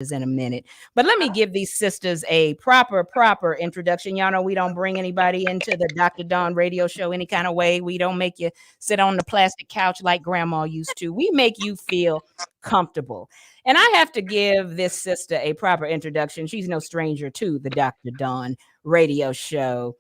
in a minute. But let me give these sisters a proper introduction. Y'all know we don't bring anybody into the Dr. Dawn radio show any kind of way. We don't make you sit on the plastic couch like grandma used to. We make you feel comfortable. And I have to give this sister a proper introduction. She's no stranger to the Dr. Dawn radio show.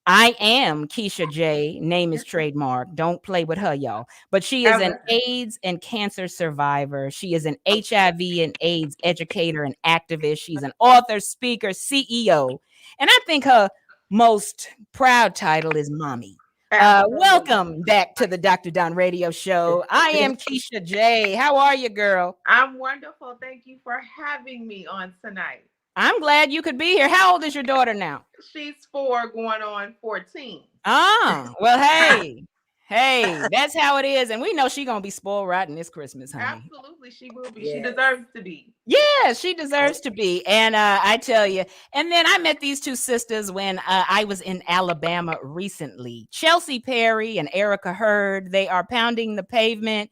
I am Kecia J. Name is trademark. Don't play with her, y'all. But she is an AIDS and cancer survivor. She is an HIV and AIDS educator and activist. She's an author, speaker, CEO. And I think her most proud title is Mommy. Welcome back to the Dr. Don Radio Show. I am Kecia J. How are you, girl? I'm wonderful. Thank you for having me on tonight. I'm glad you could be here. How old is your daughter now? She's 4 going on 14. Well, hey, that's how it is. And we know she's going to be spoiled rotten this Christmas, honey. Absolutely, she will be. Yes. She deserves to be. Yeah, she deserves to be. And I tell you, and then I met these two sisters when I was in Alabama recently. Chelsie Perry and Erica Hurd, they are pounding the pavement.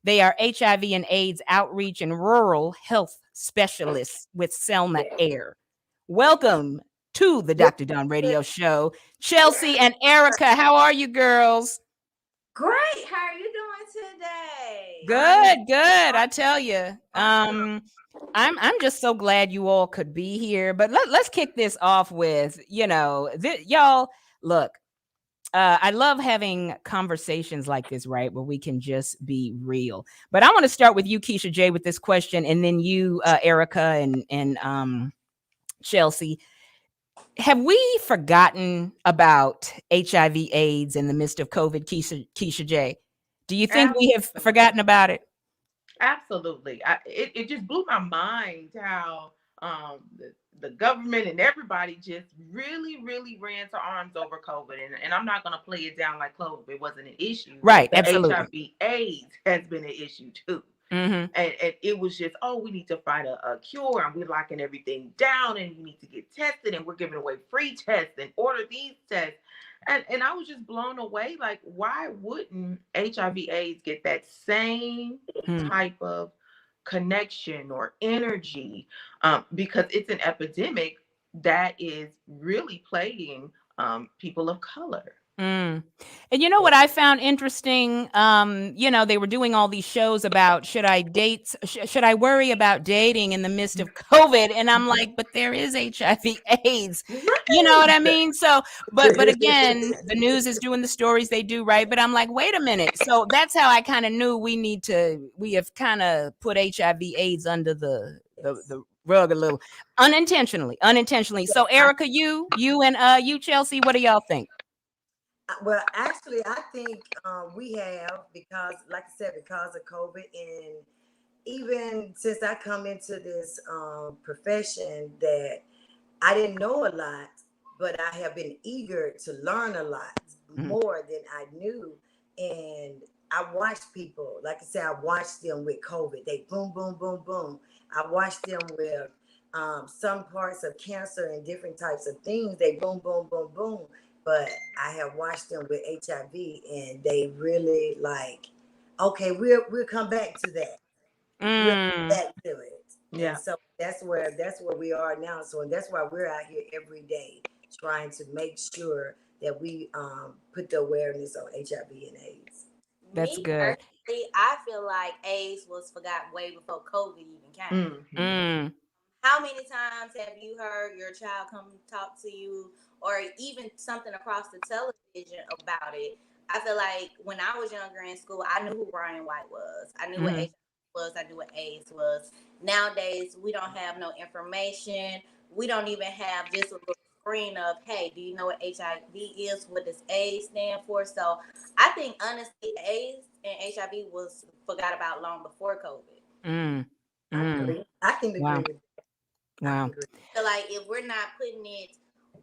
They are HIV and AIDS outreach and rural health specialists with Selma Air. Welcome to the Dr. Dawn Radio Show. Chelsie and Erica, how are you girls? Great. How are you doing today? Good. I tell you, I'm just so glad you all could be here. But let's kick this off with, y'all look. I love having conversations like this, right, where we can just be real. But I want to start with you, Kecia J, with this question, and then you, Erica, and Chelsie. Have we forgotten about HIV/AIDS in the midst of COVID, Kecia J? Do you think we have forgotten about it? Absolutely. It just blew my mind how the government and everybody just really ran to arms over COVID. And I'm not going to play it down like COVID wasn't an issue. Right, the absolutely. HIV/AIDS has been an issue too. Mm-hmm. And it was just, we need to find a cure, and we're locking everything down, and you need to get tested, and we're giving away free tests and order these tests. And I was just blown away. Like, why wouldn't HIV/AIDS get that same type of connection or energy? Because it's an epidemic that is really plaguing people of color. And you know what I found interesting? They were doing all these shows about should I worry about dating in the midst of COVID? And I'm like, but there is HIV/AIDS. You know what I mean? So, but again, the news is doing the stories they do, right? But I'm like, wait a minute. So that's how I kind of knew we have kind of put HIV/AIDS under the rug a little unintentionally. So Erica, you and you, Chelsie, what do y'all think? Well, actually, I think we have, because, like I said, because of COVID, and even since I come into this profession, that I didn't know a lot, but I have been eager to learn a lot more than I knew. And I watched people, like I said, I watched them with COVID. They boom, boom, boom, boom. I watched them with some parts of cancer and different types of things. They boom, boom, boom, boom. But I have watched them with HIV, and they really like, okay, we'll come back to that. We'll come back to it. Yeah. And so that's where we are now. So, and that's why we're out here every day trying to make sure that we put the awareness on HIV and AIDS. That's good. Personally, I feel like AIDS was forgotten way before COVID even came. How many times have you heard your child come talk to you, or even something across the television about it? I feel like when I was younger in school, I knew who Brian White was. I knew what HIV was. I knew what AIDS was. Nowadays, we don't have no information. We don't even have just a little screen of, hey, do you know what HIV is? What does AIDS stand for? So I think, honestly, AIDS and HIV was forgot about long before COVID. I can agree with that. Wow. So, like, if we're not putting it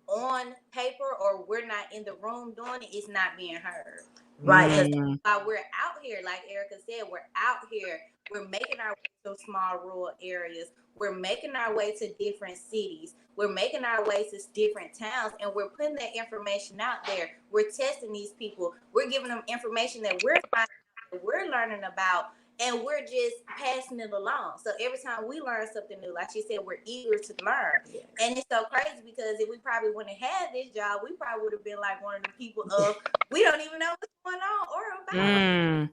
on paper or we're not in the room doing it, it's not being heard. Right. While we're out here, like Erica said, we're out here. We're making our way to small rural areas. We're making our way to different cities. We're making our way to different towns, and we're putting that information out there. We're testing these people. We're giving them information that we're finding, we're learning about and we're just passing it along. So every time we learn something new, like she said, we're eager to learn. Yes. And it's so crazy because if we probably wouldn't have had this job, we probably would have been like one of the people of, we don't even know what's going on or about.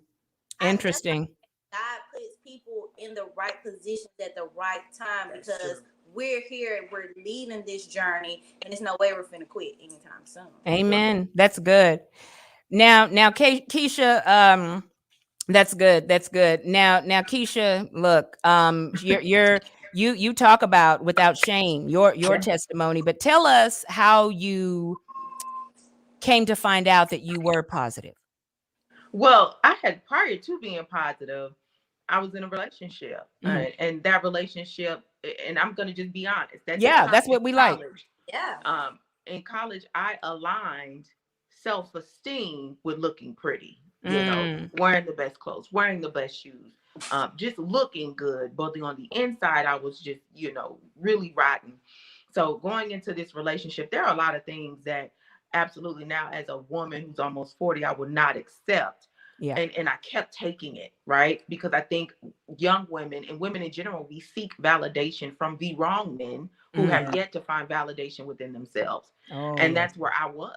Interesting. God puts people in the right positions at the right time because we're here, we're leading this journey, and there's no way we're finna quit anytime soon. Amen. That's good. Now, Kecia, that's good. That's good. Now, Kecia, look, you talk about without shame your testimony, but tell us how you came to find out that you were positive. Well, I had, prior to being positive, I was in a relationship, and that relationship, and I'm gonna just be honest. That's what we like. Yeah. In college, I aligned self-esteem with looking pretty. You know, wearing the best clothes, wearing the best shoes, just looking good. Both on the inside, I was just, really rotten. So going into this relationship, there are a lot of things that absolutely now, as a woman who's almost 40, I would not accept. Yeah. And I kept taking it, right? Because I think young women and women in general, we seek validation from the wrong men who have yet to find validation within themselves. And that's where I was,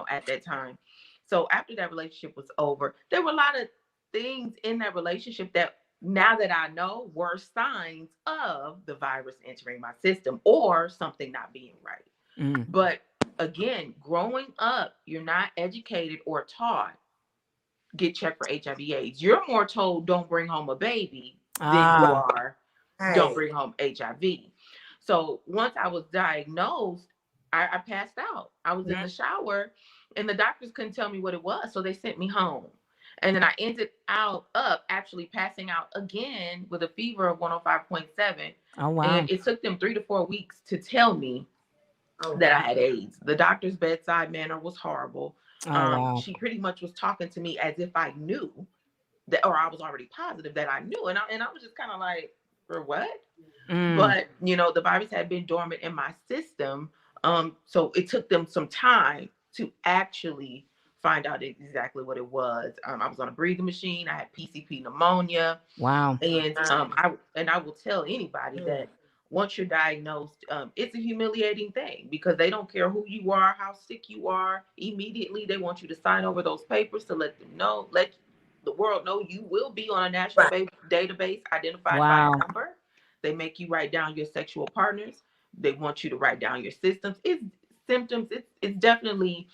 at that time. So after that relationship was over, there were a lot of things in that relationship that, now that I know, were signs of the virus entering my system or something not being right. But again, growing up, you're not educated or taught, get checked for HIV/AIDS. You're more told, don't bring home a baby, than you are, don't bring home HIV. So once I was diagnosed, I passed out. I was in the shower and the doctors couldn't tell me what it was. So they sent me home. And then I ended up actually passing out again with a fever of 105.7. Oh, wow. And it took them 3 to 4 weeks to tell me that I had AIDS. The doctor's bedside manner was horrible. She pretty much was talking to me as if I knew that, or I was already positive that I knew. And I was just kind of like, for what? But, the virus had been dormant in my system. So it took them some time to actually find out exactly what it was. I was on a breathing machine. I had PCP pneumonia. Wow. And I will tell anybody that once you're diagnosed, it's a humiliating thing because they don't care who you are, how sick you are. Immediately, they want you to sign over those papers to let the world know you will be on a national database identified by a number. They make you write down your sexual partners. They want you to write down your symptoms. It's definitely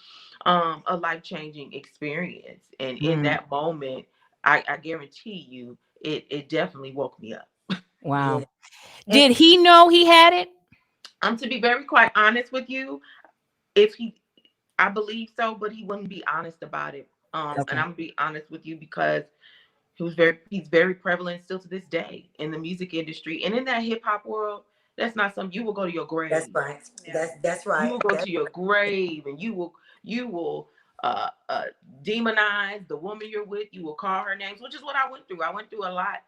a life-changing experience. And in that moment, I guarantee you, it definitely woke me up. Wow. Did he know he had it? To be very quite honest with you, I believe so, but he wouldn't be honest about it. And I'm gonna be honest with you because he's very prevalent still to this day in the music industry and in that hip hop world. That's not something you will go to your grave. That's right. Yeah. That's right. You will go to your grave and you will demonize the woman you're with. You will call her names, which is what I went through. I went through a lot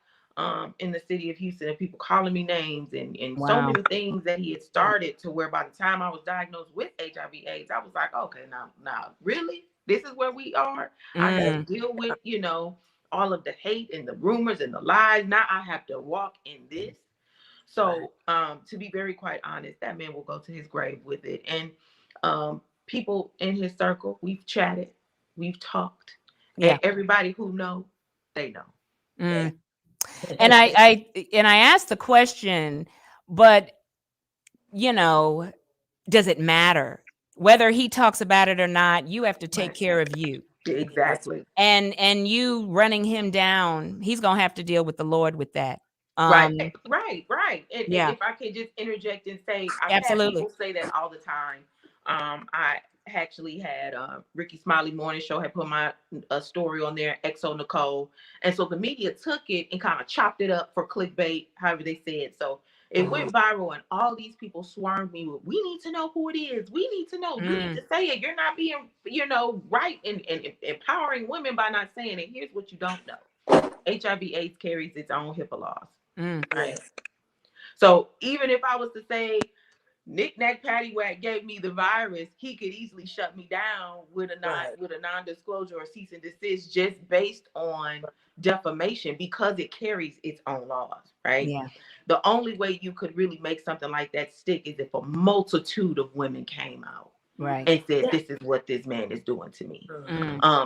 in the city of Houston, and people calling me names and so many things that he had started, to where by the time I was diagnosed with HIV/AIDS, I was like, okay, now really, this is where we are. I got to deal with all of the hate and the rumors and the lies. Now I have to walk in this. So to be very quite honest, that man will go to his grave with it. And people in his circle, we've chatted, we've talked. Yeah. And everybody who know, they know. And I asked the question, but does it matter whether he talks about it or not? You have to take care of you. Exactly. And you running him down, he's gonna have to deal with the Lord with that. Right. And if I could just interject and say, I've had people say that all the time. I actually had Ricky Smiley Morning Show had put my story on there, XO Nicole, and so the media took it and kind of chopped it up for clickbait, however they said. So it went viral, and all these people swarmed me with, "We need to know who it is. We need to know. You need to say it. You're not being, right and empowering women by not saying it. Here's what you don't know: HIV/AIDS carries its own HIPAA laws." Right. So even if I was to say, Knick-knack paddywhack gave me the virus, he could easily shut me down with a non-disclosure or cease and desist just based on defamation because it carries its own laws, right? Yeah. The only way you could really make something like that stick is if a multitude of women came out and said, this is what this man is doing to me.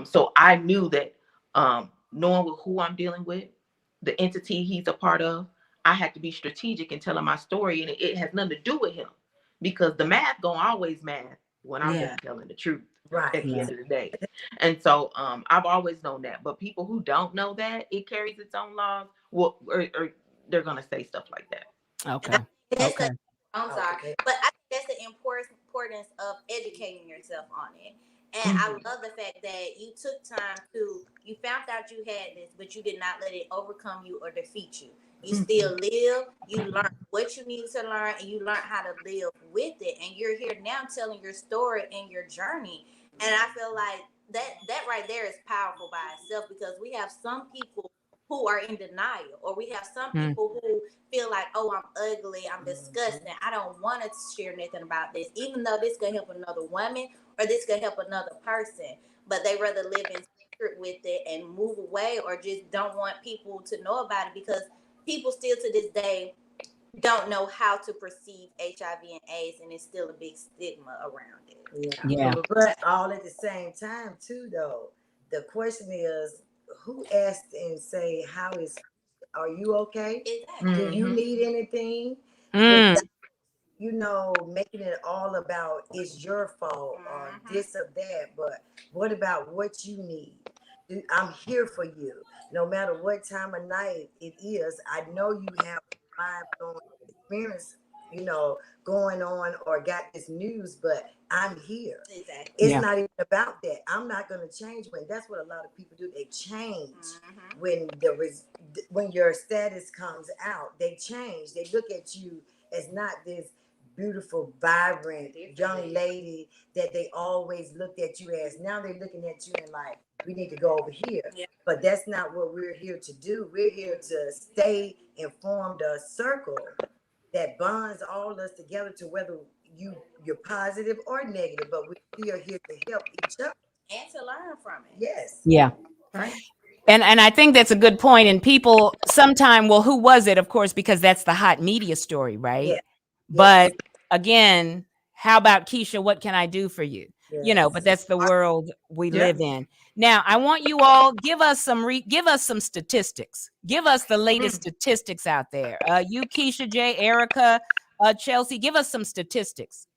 So I knew that knowing who I'm dealing with, the entity he's a part of, I had to be strategic in telling my story, and it has nothing to do with him. Because the math gonna always math when I'm just telling the truth at the end of the day. And so I've always known that. But people who don't know that it carries its own laws, well, or they're gonna say stuff like that. Okay. Okay. I'm sorry, but I think that's the importance of educating yourself on it. And I love the fact that you took time you found out you had this, but you did not let it overcome you or defeat you. You still live, you learn what you need to learn, and you learn how to live with it. And you're here now telling your story and your journey. And I feel like that right there is powerful by itself, because we have some people who are in denial, or we have some people who feel like, oh, I'm ugly, I'm disgusting, I don't want to share nothing about this, even though this could help another woman or this could help another person, but they rather live in secret with it and move away, or just don't want people to know about it, because people still to this day don't know how to perceive HIV and AIDS, and it's still a big stigma around it. Yeah. But all at the same time too, though, the question is, who asked and say, are you okay? Do you need anything? You know, making it all about it's your fault or this or that, but what about what you need? I'm here for you. No matter what time of night it is, I know you have mind-blowing experience, you know, going on or got this news, but I'm here. Exactly. It's not even about that. I'm not going to change that's what a lot of people do. They change when your status comes out. They change. They look at you as not this beautiful, vibrant young lady that they always looked at you as. Now they're looking at you and like, we need to go over here. But that's not what we're here to do. We're here to stay and form a circle that bonds all of us together, to whether you're positive or negative, but we're still here to help each other and to learn from it. Yes. Yeah. Right. And I think that's a good point. And people sometime, well, who was it? Of course, because that's the hot media story, right? Yeah. But again, how about Kecia? What can I do for you? Yes. You know, but that's the world we live in. Now, I want you all give us some statistics. Give us the latest statistics out there. You, Kecia J, Erica, Chelsie, give us some statistics.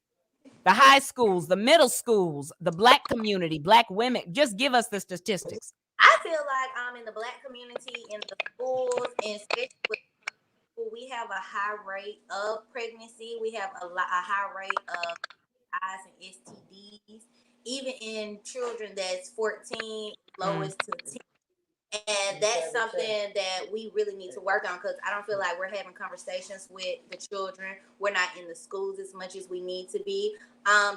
The high schools, the middle schools, the Black community, Black women. Just give us the statistics. I feel like in the Black community, in the schools, and especially with people, we have a high rate of pregnancy. We have a high rate of STIs and STDs, even in children that's 14, lowest to 10. And that's something that we really need to work on, because I don't feel like we're having conversations with the children. We're not in the schools as much as we need to be.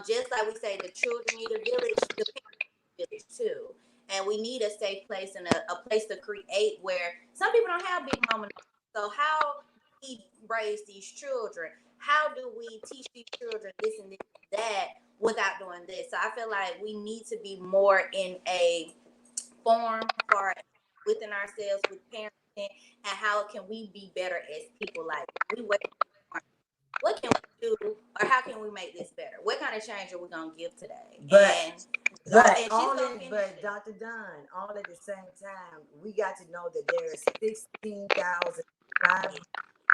Just like we say, the children need a village, the parents need a village too. And we need a safe place and a place to create where some people don't have big mama. So how do we raise these children? How do we teach these children this and this and that without doing this? So I feel like we need to be more in a form for within ourselves with parenting, and how can we be better as people. Like, we wait, what can we do, or how can we make this better? What kind of change are we gonna give today? But Dr. Dunn, all at the same time, we got to know that there's 16,500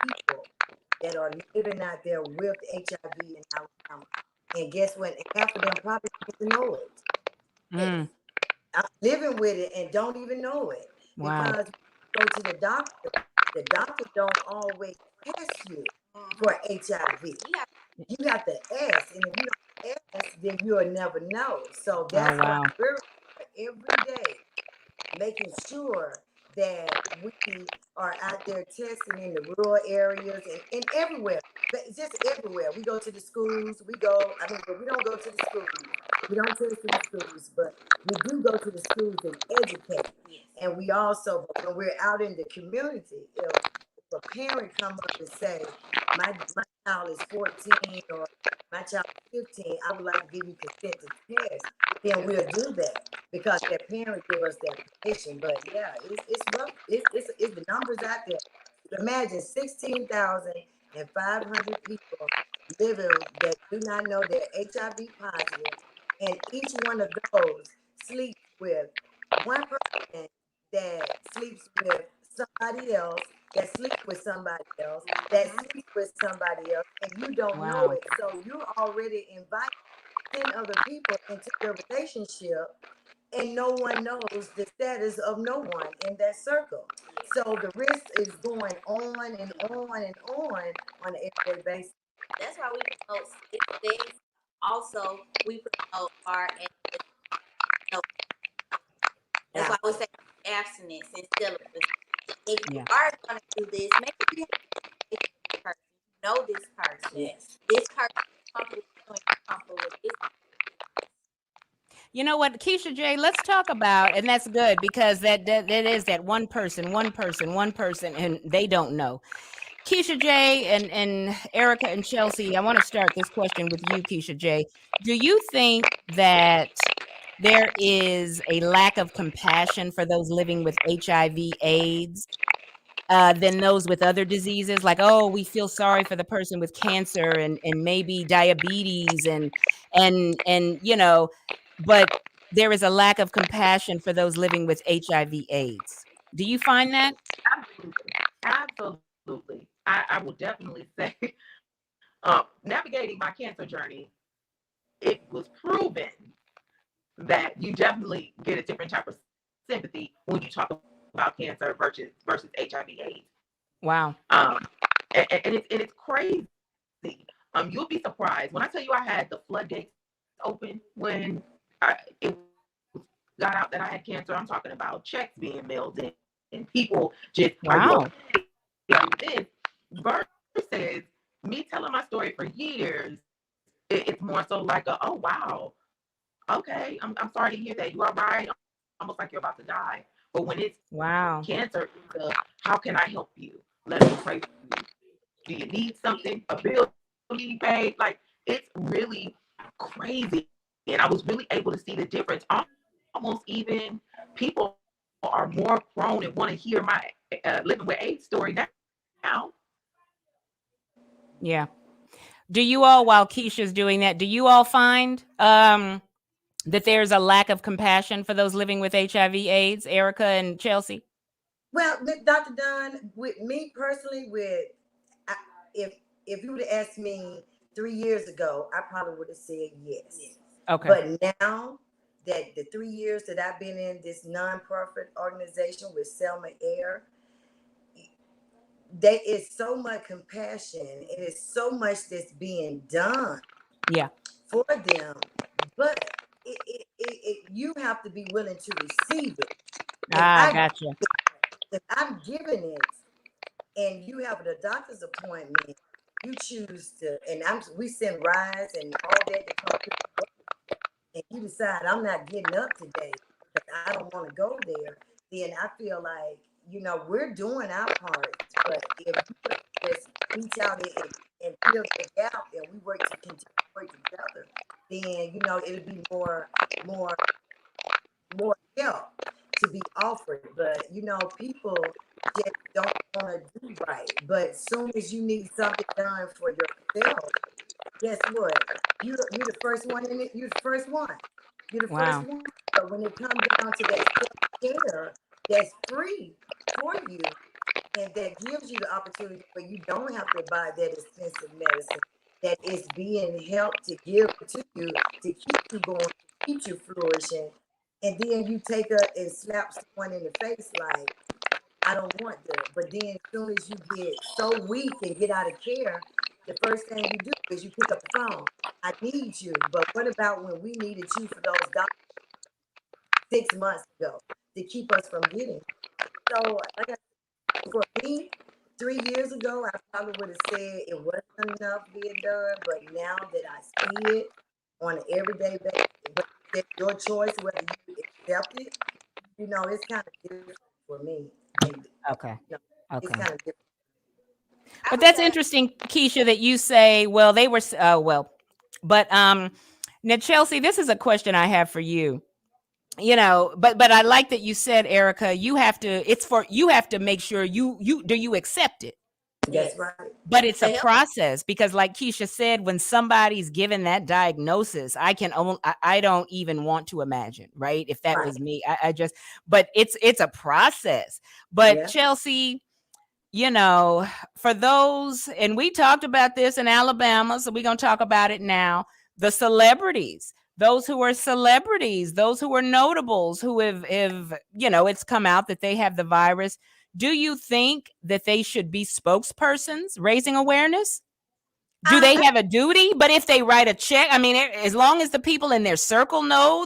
people that are living out there with HIV in Alabama. And guess what? Half of them probably don't know it. I'm living with it and don't even know it. Wow. Because you go to the doctor don't always test you for HIV. You have to ask, and if you don't ask, then you'll never know. So that's why we're every day making sure that we are out there testing in the rural areas and everywhere, but just everywhere. We go to the schools. We don't go to the schools. We don't test in the schools, but we do go to the schools and educate. And we also, when we're out in the community, if a parent comes up and say, my child is 14 or my child is 15, I would like to give you consent to test, then we'll do that because their parents give us that permission. But yeah, it's rough. It's the numbers out there. Imagine 16,500 people living that do not know they're HIV positive, and each one of those sleeps with one person that sleeps with somebody else, that sleeps with somebody else, that sleeps with somebody else, and you don't know Wow. it. So you're already inviting 10 other people into your relationship, and no one knows the status of no one in that circle. So the risk is going on and on and on an everyday basis. That's why we promote safe sex. Also, we promote our no. That's why we say abstinence and celibacy. If you Yeah. are going to do this, make sure you have this person, you know this person. Yes. This person is comfortable with you and you're comfortable with this. You know what, Kecia J, let's talk about, and that's good because that is that one person, and they don't know. Kecia J and Erica and Chelsie, I want to start this question with you, Kecia J. Do you think that there is a lack of compassion for those living with HIV/AIDS than those with other diseases? Like, oh, we feel sorry for the person with cancer and maybe diabetes and but there is a lack of compassion for those living with HIV/AIDS. Do you find that? Absolutely. Absolutely. I will definitely say, navigating my cancer journey, it was proven that you definitely get a different type of sympathy when you talk about cancer versus HIV/AIDS. Wow. And it's crazy. You'll be surprised when I tell you I had the floodgates open when it got out that I had cancer. I'm talking about checks being mailed in, and people just, are you Wow. okay? Are you this? Versus me telling my story for years, it's more so like oh wow, okay, I'm sorry to hear that. You are right. Almost like you're about to die. But when it's Wow. cancer, how can I help you? Let me pray for you. Do you need something? A bill need paid? Like it's really crazy. And I was really able to see the difference. Almost even people are more prone and want to hear my living with AIDS story now. Yeah. Do you all, while Keisha's doing that, do you all find that there's a lack of compassion for those living with HIV/AIDS, Erica and Chelsie? Well, Dr. Dunn, with me personally, I, if you would have asked me 3 years ago, I probably would have said yes. Okay. But now that the 3 years that I've been in this nonprofit organization with Selma Air, there is so much compassion. It is so much that's being done Yeah. for them, but you have to be willing to receive it. Gotcha. If I'm giving it, and you have a doctor's appointment, you choose to, and we send rides and all that to come to work, and you decide I'm not getting up today because I don't want to go there, then I feel like we're doing our part. But if you just reach out and fill the gap, and we continue to work together, then it'll be more help to be offered. But people just don't want to do right. But as soon as you need something done for yourself, guess what? You're the first one in it. You're the first one. You're the first Wow. one. But when it comes down to that self-care that's free for you, and that gives you the opportunity where you don't have to buy that expensive medicine, that is being helped to give to you to keep you going, to keep you flourishing, and then you take her and slap someone in the face like, I don't want that. But then as soon as you get so weak and get out of care, the first thing you do is you pick up the phone. I need you. But what about when we needed you for those doctors 6 months ago to keep us from getting? So like I said, for me, 3 years ago, I probably would have said it wasn't enough being done. But now that I see it on an everyday basis, it's your choice whether you accept it. It's kind of different for me. And Okay. it's Okay. kind of different. But that's interesting, Kecia, that you say, well, they were, but now, Chelsie, this is a question I have for you. You know, but I like that you said, Erica, you have to make sure you accept it. That's right. But it's a process, because like Kecia said, when somebody's given that diagnosis, I don't even want to imagine, right? If that was me, I just, but it's a process. But Chelsie, you know, for those, and we talked about this in Alabama, so we're going to talk about it now, the celebrities, those who are celebrities, those who are notables, who have, you know, it's come out that they have the virus. Do you think that they should be spokespersons raising awareness? Do they have a duty? But if they write a check, I mean, as long as the people in their circle know,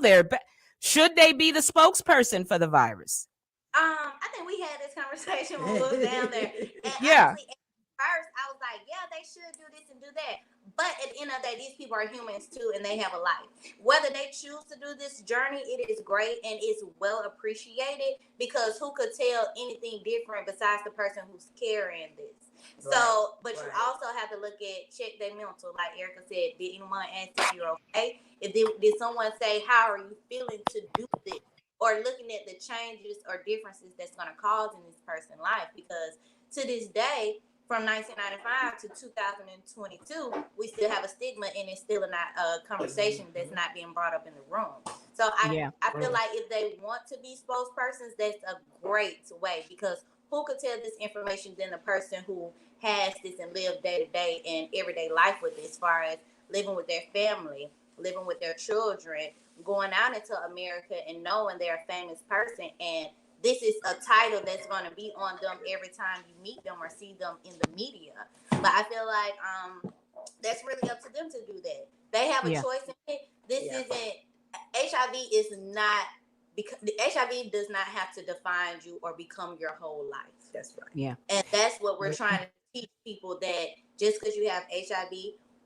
should they be the spokesperson for the virus? I think we had this conversation when we was down there. And yeah. Honestly, at first, I was like, yeah, they should do this and do that. But at the end of the day, these people are humans too, and they have a life. Whether they choose to do this journey, it is great and it's well appreciated, because who could tell anything different besides the person who's carrying this? Right. So, but you also have to check their mental. Like Erica said, did anyone ask if you're okay? Did someone say, how are you feeling to do this? Or looking at the changes or differences that's going to cause in this person's life. Because to this day, from 1995 to 2022, we still have a stigma, and it's still a conversation that's not being brought up in the room. So I feel like if they want to be spokespersons, that's a great way, because who could tell this information than the person who has this and live day to day and everyday life with it, as far as living with their family, living with their children, going out into America and knowing they're a famous person, and this is a title that's going to be on them every time you meet them or see them in the media. But I feel like that's really up to them to do that. They have a choice in it. This isn't, HIV is not, because the HIV does not have to define you or become your whole life. That's right. Yeah. And that's what we're trying to teach people, that just because you have HIV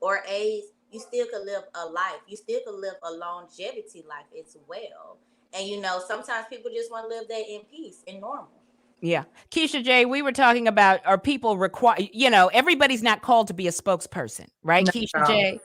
or AIDS, you still could live a life. You still could live a longevity life as well. And, you know, sometimes people just want to live that in peace and normal. Yeah. Kecia J, we were talking about, are people required, you know, everybody's not called to be a spokesperson, right? No. Kecia J,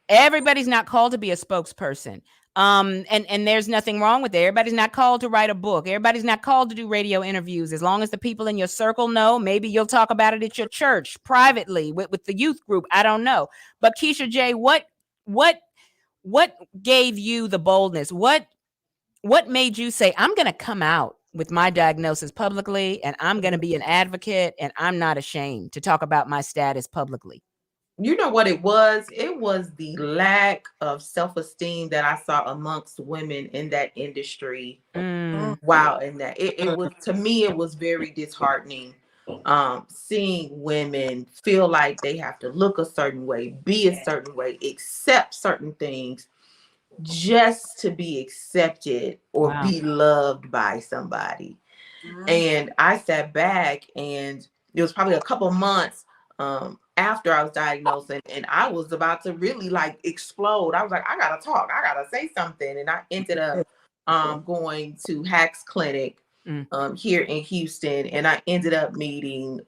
everybody's not called to be a spokesperson. And there's nothing wrong with it. Everybody's not called to write a book. Everybody's not called to do radio interviews. As long as the people in your circle know, maybe you'll talk about it at your church privately with the youth group. I don't know. But Kecia J, what gave you the boldness? What made you say, I'm going to come out with my diagnosis publicly, and I'm going to be an advocate, and I'm not ashamed to talk about my status publicly? You know what it was? It was the lack of self-esteem that I saw amongst women in that industry. Wow. And that it was, to me, it was very disheartening. Seeing women feel like they have to look a certain way, be a certain way, accept certain things, just to be accepted or be loved by somebody. And I sat back, and it was probably a couple months after I was diagnosed, and I was about to really like explode. I was like, I gotta talk, I gotta say something. And I ended up going to Hack's Clinic here in Houston, and I ended up meeting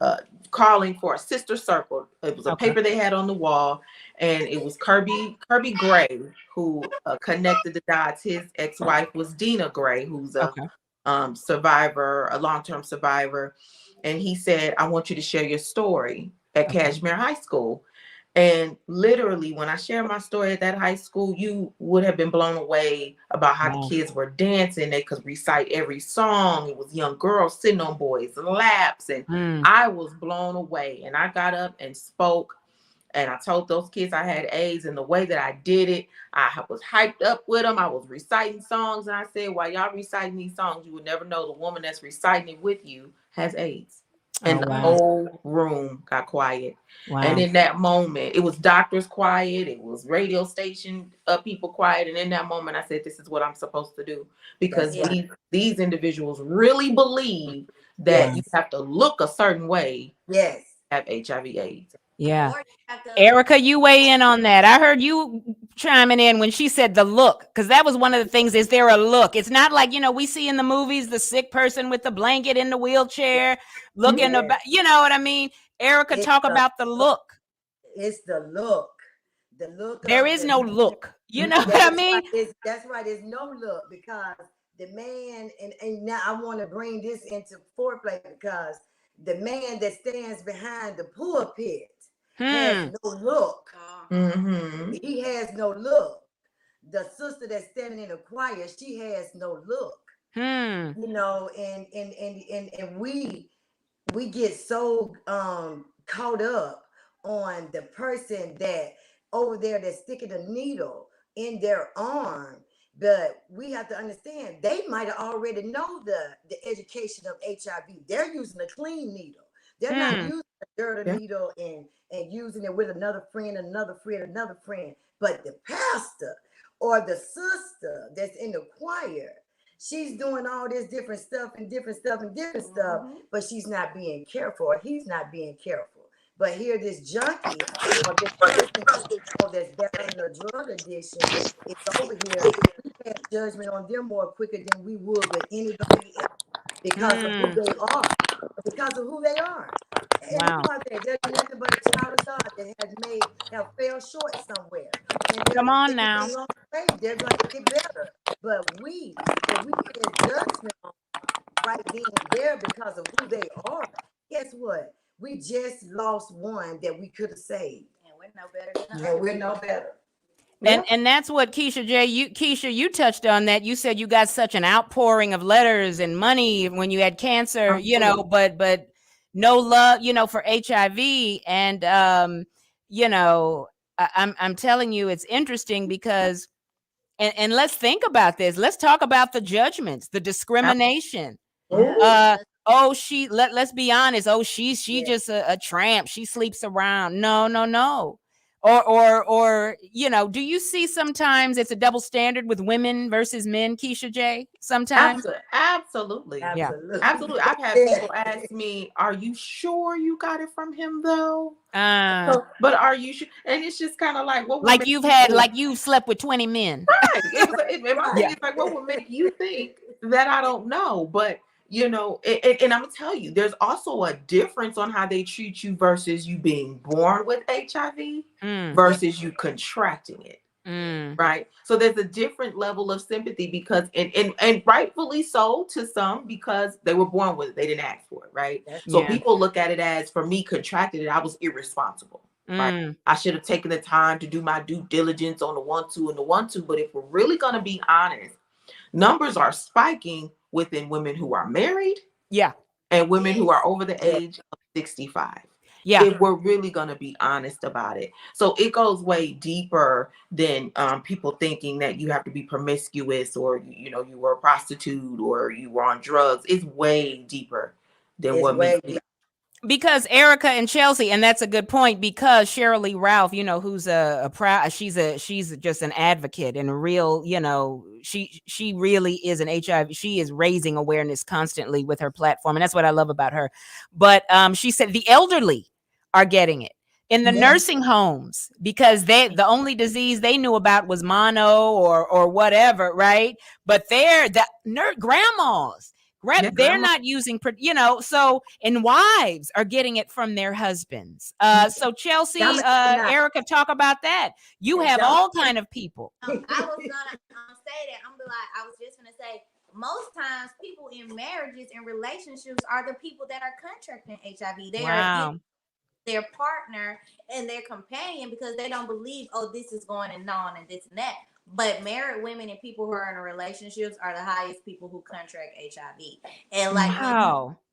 calling for a sister circle. It was a paper they had on the wall, and it was Kirby Gray who connected the dots. His ex-wife was Dina Gray, who's a survivor, a long-term survivor. And he said, I want you to share your story at Cashmere High School. And literally, when I shared my story at that high school, you would have been blown away about how the kids were dancing. They could recite every song. It was young girls sitting on boys' laps. And I was blown away. And I got up and spoke. And I told those kids I had AIDS, and the way that I did it, I was hyped up with them. I was reciting songs. And I said, while y'all reciting these songs, you would never know the woman that's reciting it with you has AIDS. And the whole room got quiet. And in that moment, it was doctors quiet. It was radio station people quiet. And in that moment, I said, this is what I'm supposed to do. Because these individuals really believe that you have to look a certain way to have HIV/AIDS. Yeah. Erica, you weigh in on that. I heard you chiming in when she said the look, because that was one of the things. Is there a look? It's not like, you know, we see in the movies, the sick person with the blanket in the wheelchair looking about, you know what I mean? Erica, talk about the look. It's the look. The look There of is the no look. You know what I that's mean? that's why there's no look, because the man, and now I want to bring this into foreplay, because the man that stands behind the pulpit has no look. He has no look. The sister that's standing in the choir, she has no look. You know, and we get so caught up on the person that over there that's sticking a needle in their arm. But we have to understand, they might have already know the education of HIV. They're using a clean needle. They're not using a dirty needle and using it with another friend, another friend, another friend. But the pastor or the sister that's in the choir, she's doing all this different stuff and different stuff and different stuff, but she's not being careful, or he's not being careful. But here, this junkie or this person that's battling a drug addiction is over here. We pass judgment on them more quicker than we would with anybody else, because of who they are. Because of who they are. And Wow. they're nothing but a child of God that have fell short somewhere. And Come on now. They're going to get better. But if we pass judgment on right then and there because of who they are, guess what? We just lost one that we could have saved. And we're no better than And we're no better. And that's what Kecia, you touched on that. You said you got such an outpouring of letters and money when you had cancer, you know, but no love, you know, for HIV. And you know, I'm telling you, it's interesting because and let's think about this. Let's talk about the judgments, the discrimination. Let's be honest. Oh, she's just a tramp. She sleeps around. No. Or you know, do you see sometimes it's a double standard with women versus men, Kecia J? Sometimes? Absolutely. Yeah. Absolutely. I've had people ask me, are you sure you got it from him though? But are you sure? And it's just kind of like, what would like you've slept with 20 men. Right. It's like, what would make you think that I don't know? But you know, and I'm gonna tell you, there's also a difference on how they treat you versus you being born with HIV versus you contracting it. Right. So there's a different level of sympathy because and rightfully so to some, because they were born with it. They didn't ask for it. Right. So people look at it as, for me, contracted it, I was irresponsible. Right. I should have taken the time to do my due diligence on the 1-2 and the 1-2. But if we're really gonna be honest, numbers are spiking within women who are married, and women who are over the age of 65. If we're really going to be honest about it. So it goes way deeper than people thinking that you have to be promiscuous, or you know, you were a prostitute, or you were on drugs. It's way deeper than what we think. Because Erica and Chelsie, and that's a good point, because Shirley Ralph, you know, who's she's just an advocate and a real, you know, she really is an HIV. She is raising awareness constantly with her platform. And that's what I love about her. But she said the elderly are getting it in the nursing homes, because the only disease they knew about was mono or whatever. Right. But they're grandmas. They're not using, you know, so, and wives are getting it from their husbands. So Chelsie, Erica, talk about that. You have all kind of people. I was gonna say that. I was just gonna say, most times people in marriages and relationships are the people that are contracting HIV. They are their partner and their companion because they don't believe, oh, this is going on and this and that. But married women and people who are in relationships are the highest people who contract HIV. And like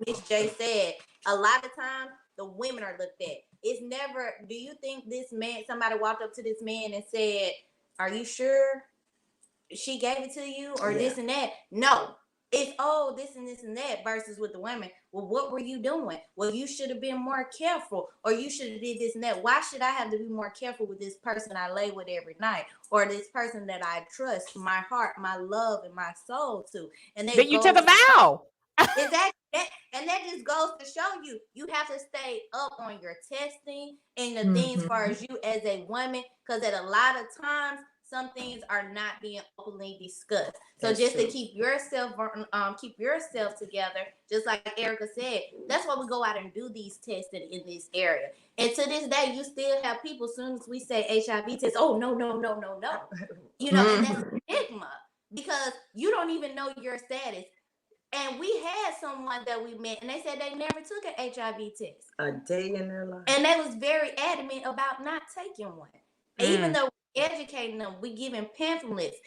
Miss J said, a lot of times the women are looked at. It's never, do you think this man, somebody walked up to this man and said, are you sure she gave it to you or this and that? No. It's, oh, this and this and that, versus with the women. Well, what were you doing? Well, you should have been more careful, or you should have did this and that. Why should I have to be more careful with this person I lay with every night, or this person that I trust my heart, my love, and my soul to? And then you took a vow. Exactly. And that just goes to show you have to stay up on your testing and the things as far as you as a woman, because at a lot of times some things are not being openly discussed. So That's just true. to keep yourself together, just like Erica said, that's why we go out and do these tests in this area. And to this day, you still have people, as soon as we say HIV test, oh, no. You know, and that's stigma because you don't even know your status. And we had someone that we met, and they said they never took an HIV test a day in their life, and they was very adamant about not taking one. Even though we're educating them, we giving pamphlets,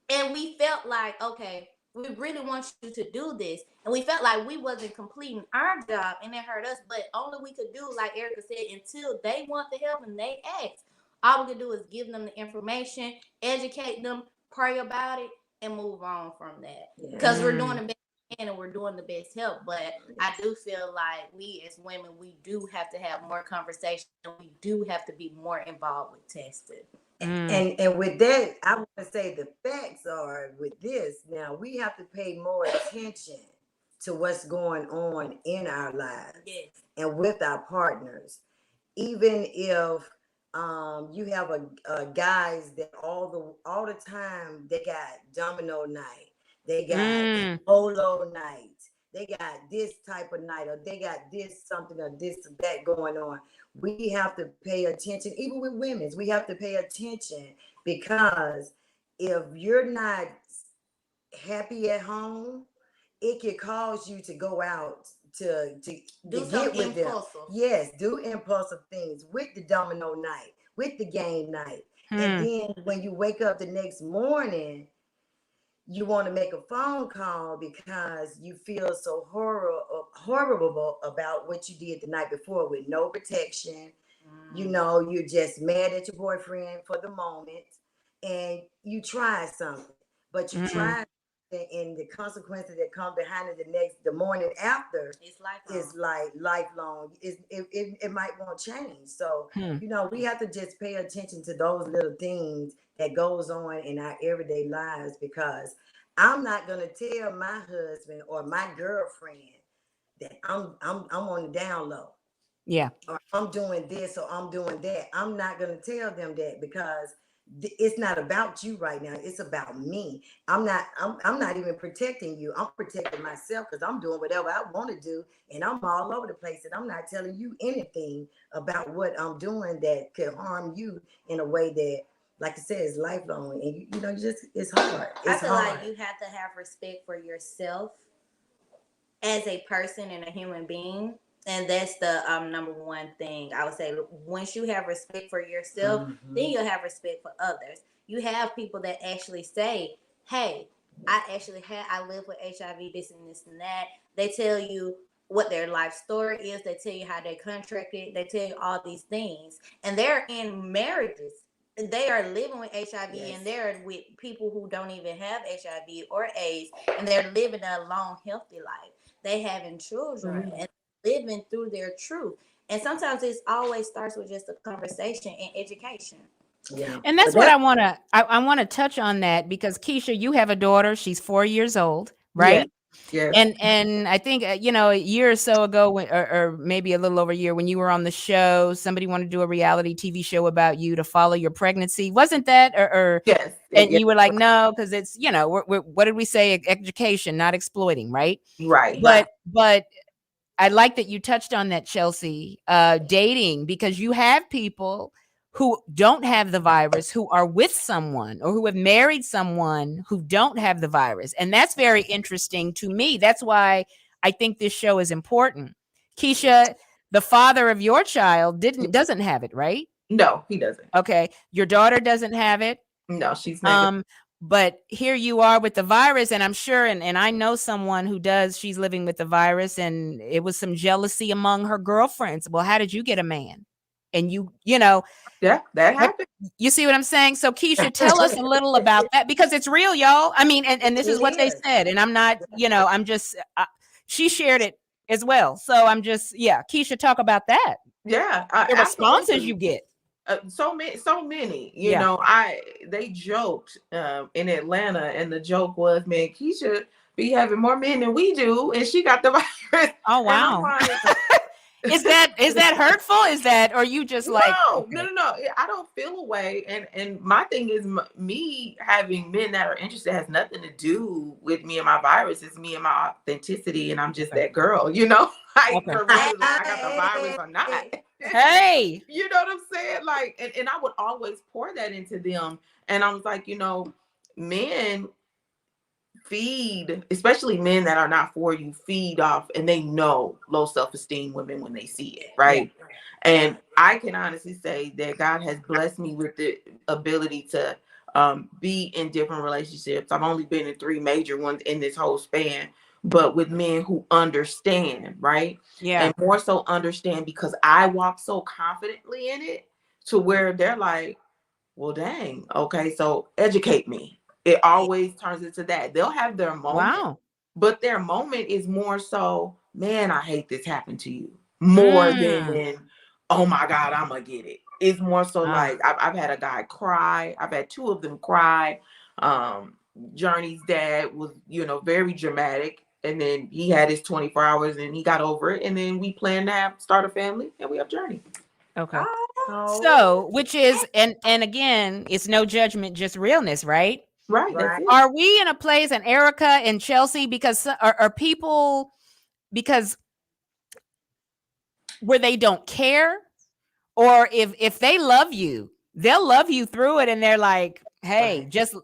and we felt like, okay, we really want you to do this, and we felt like we wasn't completing our job, and it hurt us. But only we could do, like Erica said, until they want the help and they ask. All we could do is give them the information, educate them, pray about it, and move on from that. Because we're doing the best and we're doing the best help. But I do feel like we as women, we do have to have more conversation. We do have to be more involved with testing. And with that, I want to say the facts are with this. Now we have to pay more attention to what's going on in our lives and with our partners. Even if you have a guys that all the time they got domino night, they got polo night, they got this type of night, or they got this something or this or that going on. We have to pay attention, even with women's. We have to pay attention because if you're not happy at home, it can cause you to go out to get with them. Yes, do impulsive things with the domino night, with the game night. And then when you wake up the next morning, you want to make a phone call because you feel so horrible about what you did the night before with no protection. You know, you're just mad at your boyfriend for the moment and you try something, but you try and the consequences that come behind it the morning after is like lifelong. It might won't change. So, you know, we have to just pay attention to those little things that goes on in our everyday lives, because I'm not gonna tell my husband or my girlfriend that I'm on the down low. Yeah. Or I'm doing this or I'm doing that. I'm not gonna tell them that because it's not about you right now. It's about me. I'm not even protecting you. I'm protecting myself because I'm doing whatever I want to do, and I'm all over the place. And I'm not telling you anything about what I'm doing that could harm you in a way that, like I said, is lifelong. And you know, it's hard. I feel like you have to have respect for yourself as a person and a human being. And that's the number one thing I would say. Once you have respect for yourself, then you'll have respect for others. You have people that actually say, hey, I live with HIV, this and this and that. They tell you what their life story is. They tell you how they contracted. They tell you all these things. And they're in marriages. They are living with HIV, and they're with people who don't even have HIV or AIDS. And they're living a long, healthy life. They having children. And living through their truth. And sometimes it always starts with just a conversation and education. Yeah. And that's what I want to touch on that, because Kecia, you have a daughter. She's 4 years old, right? Yeah. And I think, you know, a year or so ago, or maybe a little over a year, when you were on the show, somebody wanted to do a reality TV show about you to follow your pregnancy. Wasn't that? Or yes. And you were like, no, because it's, you know, we're, what did we say? Education, not exploiting, right? Right. But I like that you touched on that, Chelsie, dating, because you have people who don't have the virus, who are with someone or who have married someone who don't have the virus. And that's very interesting to me. That's why I think this show is important. Kecia, the father of your child doesn't have it, right? No, he doesn't. Okay. Your daughter doesn't have it. No, she's negative. But here you are with the virus, and I'm sure, and I know someone who does, she's living with the virus, and it was some jealousy among her girlfriends. Well, how did you get a man? And you know. Yeah, that happened. You see what I'm saying? So Kecia, tell us a little about that, because it's real, y'all. I mean, and this is what they said, and I'm not, you know, I'm just, she shared it as well. So I'm just, Kecia, talk about that. Yeah. The responses you get. So many, you know, they joked in Atlanta, and the joke was, man, Kecia be having more men than we do, and she got the virus. Oh, wow. Is that hurtful? Is that, or you just like, No, okay. no. I don't feel a way. And my thing is, me having men that are interested has nothing to do with me and my virus. It's me and my authenticity, and I'm just Okay. that girl, you know. Like Okay. for real, like I got the virus or not. Hey. You know what I'm saying? Like, and I would always pour that into them. And I was like, men feed, especially men that are not for you, feed off, and they know low self-esteem women when they see it, right? Yeah. And I can honestly say that God has blessed me with the ability to be in different relationships. I've only been in 3 major ones in this whole span, but with men who understand, right? Yeah. And more so understand because I walk so confidently in it to where they're like, well, dang, okay, so educate me. It always turns into that. They'll have their moment, Wow. but their moment is more so, man, I hate this happened to you, more than, oh my God, I'm gonna get it. It's more so like I've had a guy cry. I've had 2 of them cry. Journey's dad was, very dramatic. And then he had his 24 hours and he got over it. And then we planned to start a family and we have Journey. Okay. Oh, So, which is, and again, it's no judgment, just realness, right? Right. That's it. Are we in a place, and Erica and Chelsie, because are people, because where they don't care, or if they love you, they'll love you through it, and they're like, hey, just,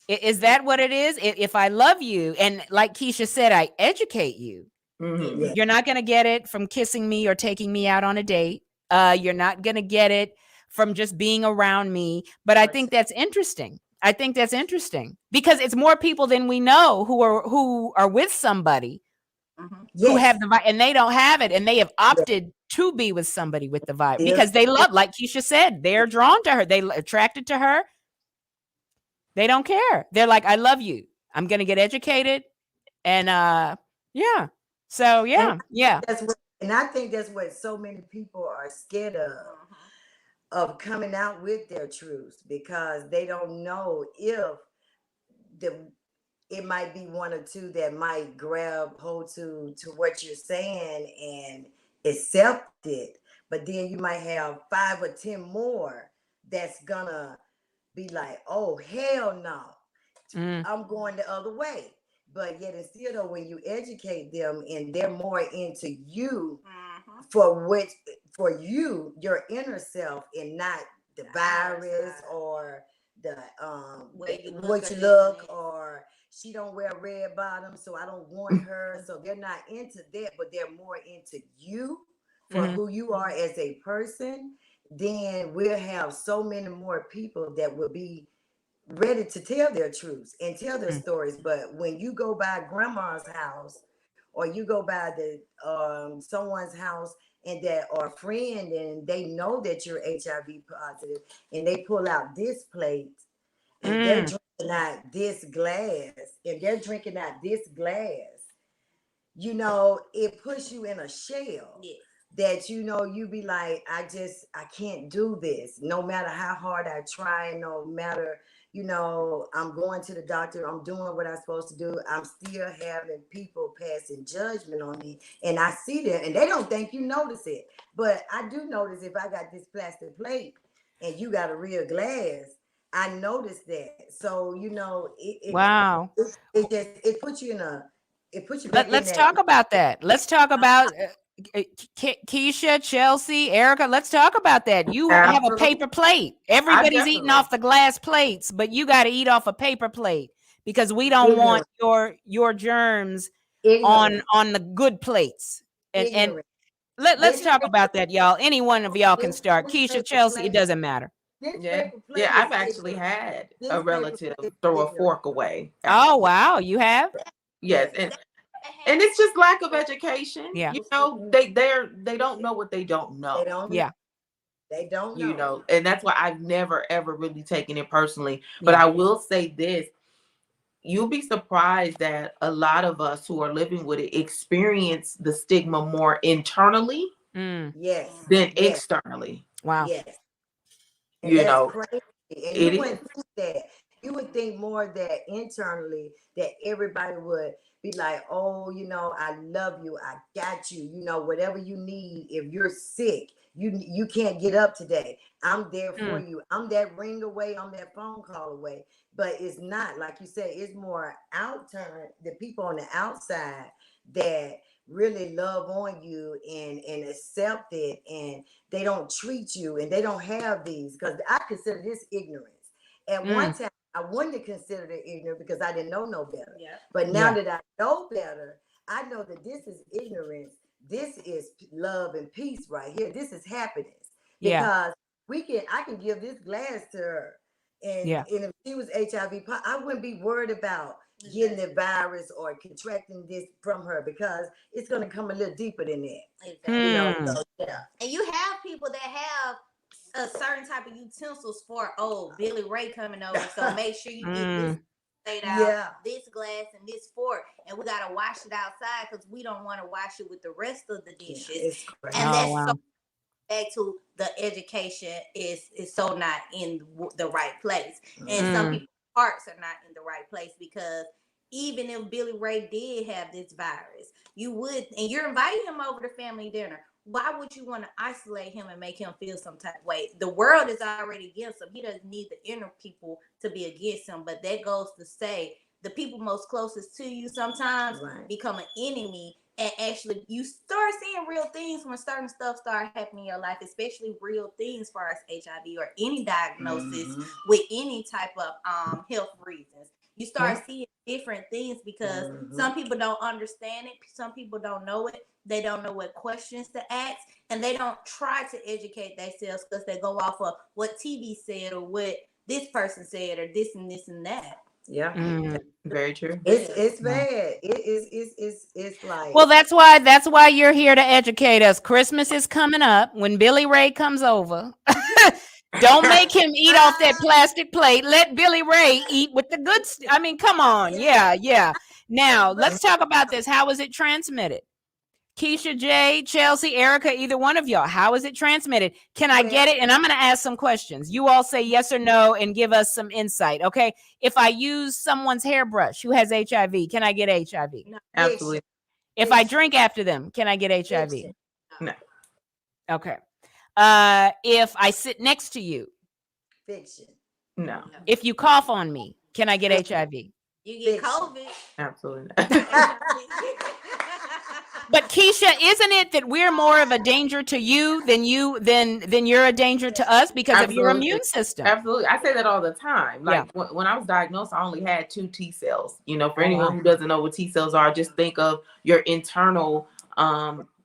is that what it is? If I love you, and like Kecia said, I educate you, Mm-hmm. you're not going to get it from kissing me or taking me out on a date. You're not going to get it from just being around me. But I think that's interesting. Because it's more people than we know who are with somebody who have the vibe, and they don't have it, and they have opted to be with somebody with the vibe because they love, like Kecia said, they're drawn to her, they attracted to her. They don't care. They're like, I love you. I'm going to get educated. And yeah. So yeah. And I think that's what so many people are scared of coming out with their truths, because they don't know if it might be 1 or 2 that might grab hold to what you're saying and accept it. But then you might have 5 or 10 more that's gonna be like, oh, hell no. I'm going the other way. But yet and still though, when you educate them and they're more into you for you, your inner self, and not the virus or the what you look, or she don't wear red bottoms, so I don't want her. So they're not into that, but they're more into you for who you are as a person. Then we'll have so many more people that will be ready to tell their truths and tell their stories. But when you go by grandma's house, or you go by the someone's house, and that or friend, and they know that you're HIV positive, and they pull out this plate, and they're drinking out this glass, and they're drinking out this glass, it puts you in a shell. Yes. That you be like, I can't do this, no matter how hard I try, no matter, I'm going to the doctor, I'm doing what I'm supposed to do, I'm still having people passing judgment on me. And I see that, and they don't think you notice it, but I do notice. If I got this plastic plate and you got a real glass, I notice that. So Wow. It puts you in a, it puts you back. Let's talk about that. Let's talk about Kecia, Chelsie, Erica. Let's talk about that. You have a paper plate. Everybody's eating off the glass plates, but you got to eat off a paper plate because we don't want your germs on the good plates. And let's talk about that, y'all. Any one of y'all can start. Kecia, Chelsie, it doesn't matter. Yeah, I've actually had a relative throw a fork away. Oh wow, you have? Yes, and it's just lack of education. Yeah, they don't know what they don't know. They don't know. And that's why I've never ever really taken it personally. But I will say this: you'll be surprised that a lot of us who are living with it experience the stigma more internally, than externally. Wow. Yes. And crazy. And you wouldn't think that. You would think more that internally that everybody would be like, oh, I love you, I got you, whatever you need. If you're sick, you can't get up today, I'm there for you. I'm that ring away, I'm that phone call away. But it's not like you said, it's more the people on the outside that really love on you and accept it, and they don't treat you, and they don't have these, because I consider this ignorance. At one time I wouldn't have considered it ignorant because I didn't know no better. Yeah. But now that I know better, I know that this is ignorance. This is love and peace right here. This is happiness. Because I can give this glass to her. And if she was HIV, I wouldn't be worried about getting the virus or contracting this from her, because it's going to come a little deeper than that. Exactly. So, and you have people that have a certain type of utensils for Billy Ray coming over, so make sure you get this laid out, this glass and this fork, and we gotta wash it outside because we don't want to wash it with the rest of the dishes. And that's so back to the education is so not in the right place, and some people's hearts are not in the right place, because even if Billy Ray did have this virus, and you're inviting him over to family dinner, why would you want to isolate him and make him feel some type of way? The world is already against him. He doesn't need the inner people to be against him. But that goes to say the people most closest to you sometimes become an enemy. And actually, you start seeing real things when certain stuff start happening in your life, especially real things as far as HIV or any diagnosis with any type of health reasons. You start seeing different things because some people don't understand it. Some people don't know it. They don't know what questions to ask, and they don't try to educate themselves because they go off of what TV said or what this person said or this and this and that. Yeah, very true. It's bad. It's like, well, that's why you're here to educate us. Christmas is coming up. When Billy Ray comes over, don't make him eat off that plastic plate. Let Billy Ray eat with the good. I mean, come on. Yeah. Now let's talk about this. How is it transmitted? Kecia, Jay, Chelsie, Erica, either one of y'all. How is it transmitted? Can I get it? And I'm going to ask some questions. You all say yes or no and give us some insight. Okay. If I use someone's hairbrush who has HIV, can I get HIV? No. Absolutely. If I drink after them, can I get HIV? No. Okay. If I sit next to you? Fiction. No. If you cough on me, can I get HIV? You get COVID. Absolutely not. But Kecia, isn't it that we're more of a danger to you than you're a danger to us because of your immune system? Absolutely. I say that all the time. Like when I was diagnosed, I only had 2 T cells. For anyone who doesn't know what T cells are, just think of your internal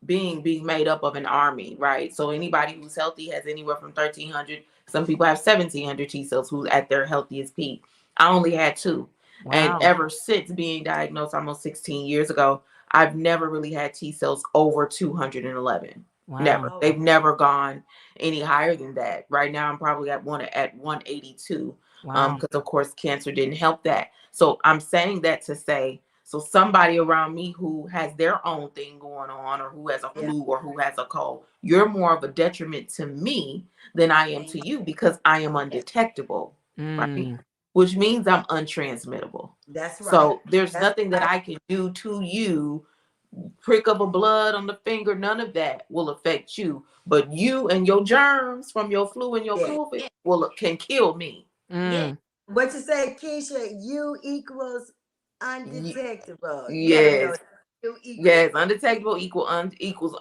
being made up of an army, right? So anybody who's healthy has anywhere from 1,300. Some people have 1,700 T cells who's at their healthiest peak. I only had 2. Wow. And ever since being diagnosed almost 16 years ago, I've never really had T cells over 211. Wow. Never. They've never gone any higher than that. Right now, I'm probably at 182. Wow. Because of course, cancer didn't help that. So I'm saying that to say, so somebody around me who has their own thing going on, or who has a flu, or who has a cold, you're more of a detriment to me than I am to you, because I am undetectable, right? Which means I'm untransmittable. That's right. So there's nothing that I can do to you. Prick of a blood on the finger, none of that will affect you. But you and your germs from your flu and your COVID can kill me. What you say, Kecia? U equals undetectable. Yes. Yes, undetectable equals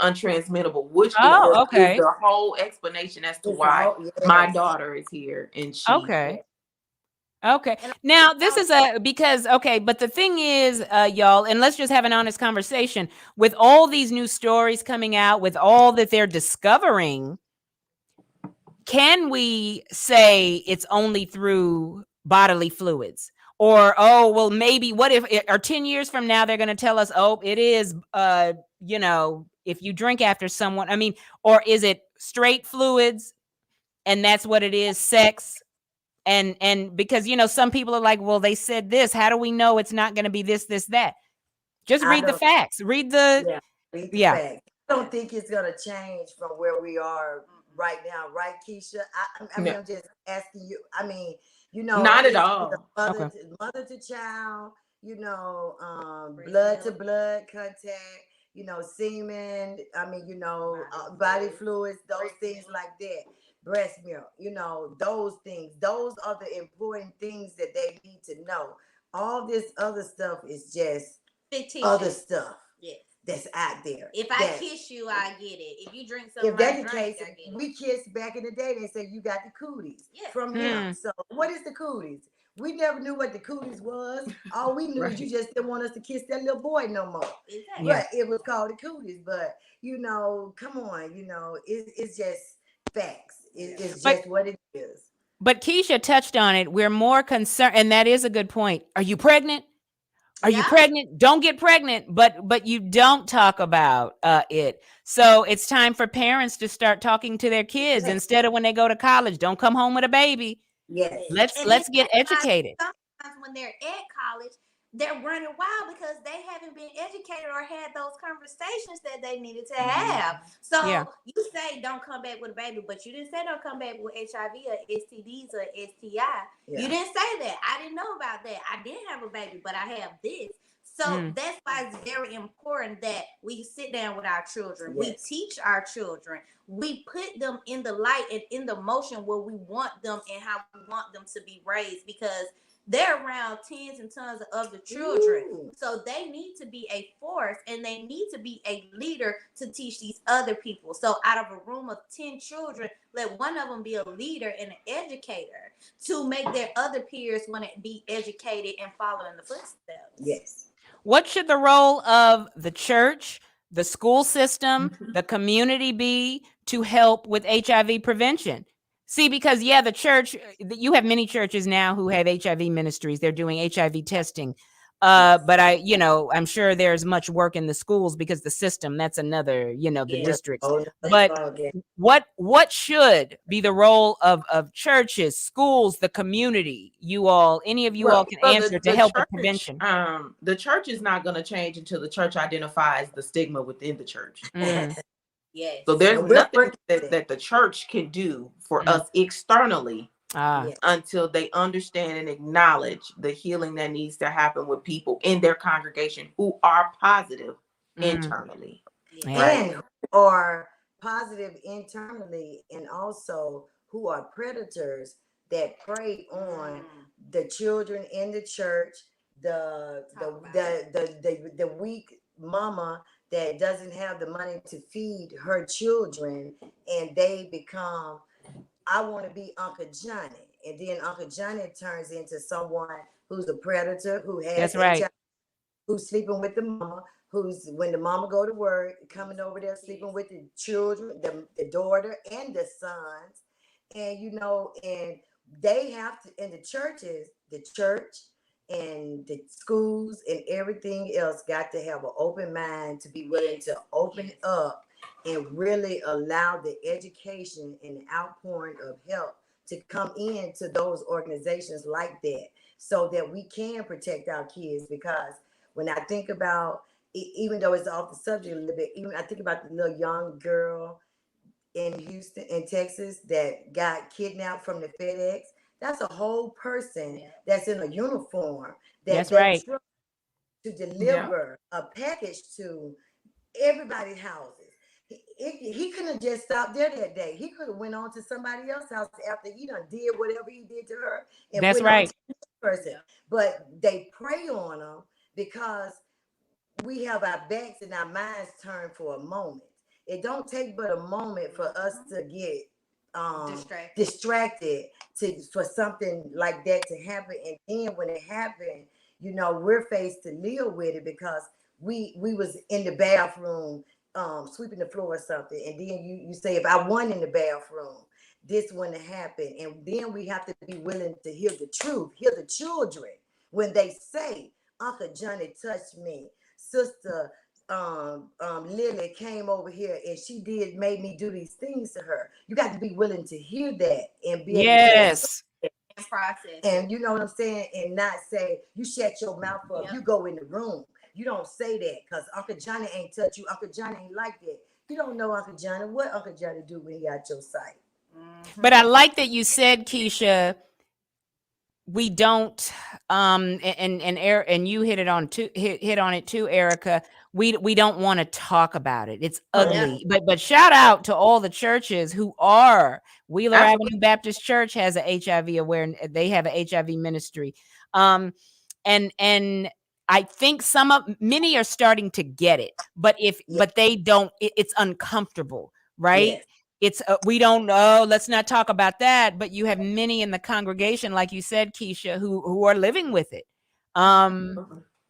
untransmittable, which is the whole explanation as to why my daughter is here and she. Okay. Now this is but the thing is, y'all, and let's just have an honest conversation with all these new stories coming out, with all that they're discovering. Can we say it's only through bodily fluids? Or, maybe what if, or 10 years from now, they're going to tell us, it is, if you drink after someone, I mean, or is it straight fluids and that's what it is, sex? And because, some people are like, well, they said this. How do we know it's not going to be this, that? Just read the facts. Read the facts. I don't think it's going to change from where we are right now. Right, Kecia? I mean, I'm just asking you. I mean, not at all. Mother to child. blood to blood contact, semen, body fluids, those things like that, breast milk, those things. Those are the important things that they need to know. All this other stuff is just fictitious other stuff. Yes. That's out there. If I kiss you, I get it. If you drink something, if that's the case, I get it. We kissed back in the day. They said you got the cooties from him. So what is the cooties? We never knew what the cooties was. All we knew is you just didn't want us to kiss that little boy no more. Exactly. But it was called the cooties. But come on, it's just facts. It's just what it is. But Kecia touched on it. We're more concerned, and that is a good point. Are you pregnant? Are you pregnant? Don't get pregnant, but you don't talk about it. So it's time for parents to start talking to their kids instead of when they go to college. Don't come home with a baby. Yes. Let's get educated. Sometimes when they're at college, they're running wild because they haven't been educated or had those conversations that they needed to have. So you say don't come back with a baby, but you didn't say don't come back with HIV or STDs or STI. You didn't say that. I didn't know about that. I didn't have a baby, but I have this. So that's why it's very important that we sit down with our children. We teach our children. We put them in the light and in the motion where we want them and how we want them to be raised, because they're around tens and tons of other children. Ooh. So they need to be a force and they need to be a leader to teach these other people. So out of a room of 10 children, let one of them be a leader and an educator to make their other peers want to be educated and follow in the footsteps. Yes. What should the role of the church, the school system, the community be to help with HIV prevention? See, because the church, you have many churches now who have HIV ministries. They're doing HIV testing. But I'm sure there's much work in the schools because the system, that's another, the districts. But what should be the role of churches, schools, the community? Any of you all can answer to help with prevention. The church is not going to change until the church identifies the stigma within the church. Yes. So there's nothing that the church can do for us externally until they understand and acknowledge the healing that needs to happen with people in their congregation who are positive internally. And who are positive internally, and also who are predators that prey on the children in the church, the weak mama that doesn't have the money to feed her children, and they become, I want to be Uncle Johnny. And then Uncle Johnny turns into someone who's a predator, who has HIV, who's sleeping with the mama, who's, when the mama go to work, coming over there, sleeping with the children, the daughter and the sons. And, and they have to, in the churches, the church and the schools and everything else got to have an open mind to be willing to open up and really allow the education and the outpouring of help to come into those organizations like that, so that we can protect our kids. Because when I think about, even though it's off the subject a little bit, even I think about the little young girl in Houston, in Texas, that got kidnapped from the FedEx. That's a whole person that's in a uniform that's right to deliver a package to everybody's houses. He couldn't have just stopped there that day. He could have went on to somebody else's house after he done did whatever he did to her. And that's right. On to the person. But they prey on them because we have our backs and our minds turned for a moment. It don't take but a moment for us to get distracted for something like that to happen. And then when it happened, we're faced to live with it, because we was in the bathroom sweeping the floor or something, and then you say, if I wasn't in the bathroom, this wouldn't have happened. And then we have to be willing to hear the truth, hear the children when they say, Uncle Johnny touched me, Sister Lily came over here and she made me do these things to her. You got to be willing to hear that and be able to process. And you know what I'm saying? And not say, you shut your mouth up, you go in the room. You don't say that, because Uncle Johnny ain't touch you. Uncle Johnny ain't like that. You don't know Uncle Johnny. What Uncle Johnny do when he out your sight? But I like that you said, Kecia, we don't and you hit on it too, Erica. We don't want to talk about it. It's ugly. But shout out to all the churches who are. Wheeler Avenue Baptist Church has a HIV awareness. They have a HIV ministry. And I think many are starting to get it, but but they don't, it's uncomfortable, right? Yes. It's we don't know. Let's not talk about that. But you have many in the congregation, like you said, Kecia, who are living with it.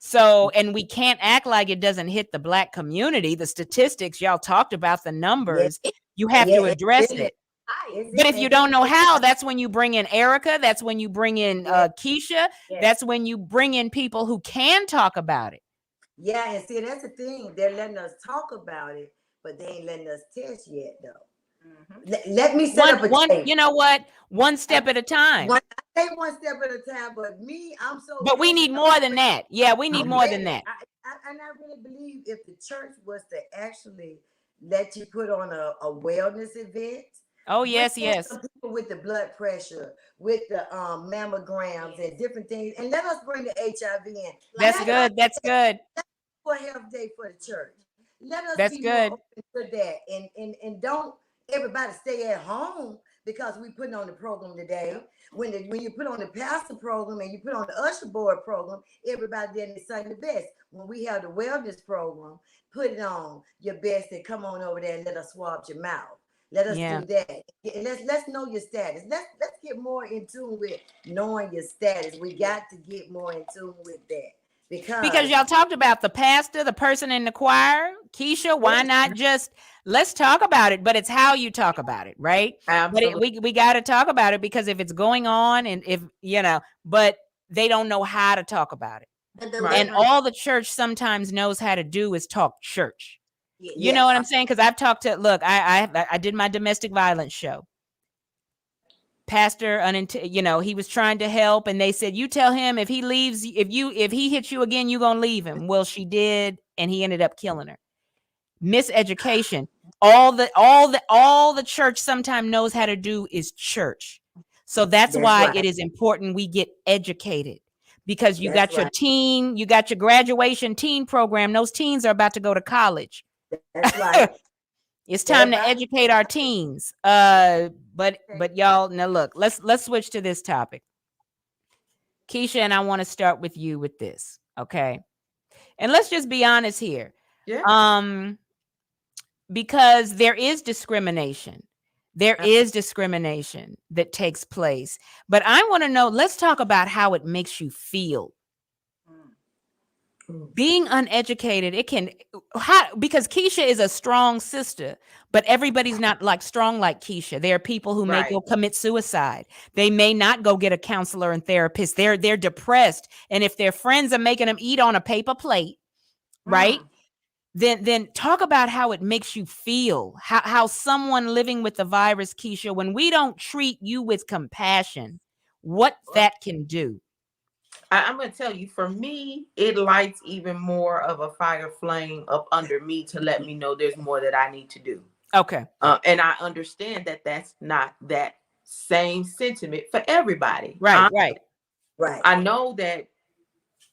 So, and we can't act like it doesn't hit the Black community. The statistics, y'all talked about the numbers. You have to address it. But if you don't know how, that's when you bring in Erica. That's when you bring in Kecia. That's when you bring in people who can talk about it. Yeah, and see, that's the thing. They're letting us talk about it, but they ain't letting us test yet, though. Let me set up a table. You know what? One step at a time. I say one step at a time, but I'm so. But we need more than that. Yeah, we need more than that. And I really believe if the church was to actually let you put on a wellness event. Oh, yes. People with the blood pressure, with the mammograms and different things, and let us bring the HIV in. That's good. That's good. For a health day for the church. Let us be more open to that, and don't everybody stay at home because we putting on the program today. When you put on the pastor program and you put on the usher board program, everybody then is saying the best. When we have the wellness program, put it on your best and come on over there and let us swab your mouth. Let us do that. Let's know your status. Let's get more in tune with knowing your status. We got to get more in tune with that. Because y'all talked about the pastor, the person in the choir. Kecia, why not just let's talk about it? But it's how you talk about it, right? Absolutely. But we got to talk about it, because if it's going on and if but they don't know how to talk about it. And all the church sometimes knows how to do is talk church. You know what I'm saying? Because I've talked to, look, I did my domestic violence show. Pastor, he was trying to help, and they said, you tell him if he leaves, if he hits you again, you're gonna leave him. Well, she did, and he ended up killing her. Miseducation. All the church sometimes knows how to do is church. So that's why it is important we get educated, because you got your teen, you got your graduation teen program. Those teens are about to go to college. That's right. It's time to educate our teens. But y'all, now look, let's switch to this topic. Kecia, and I want to start with you with this, okay? And let's just be honest here. Yeah. Because there is discrimination. There is discrimination that takes place. But I want to know, let's talk about how it makes you feel. Being uneducated, because Kecia is a strong sister, but everybody's not strong like Kecia. There are people who may go commit suicide. They may not go get a counselor and therapist. They're depressed, and if their friends are making them eat on a paper plate, right? Then talk about how it makes you feel. How someone living with the virus, Kecia, when we don't treat you with compassion, what that can do. I'm going to tell you, for me, it lights even more of a fire flame up under me to let me know there's more that I need to do. Okay. And I understand that that's not that same sentiment for everybody. Right. I know that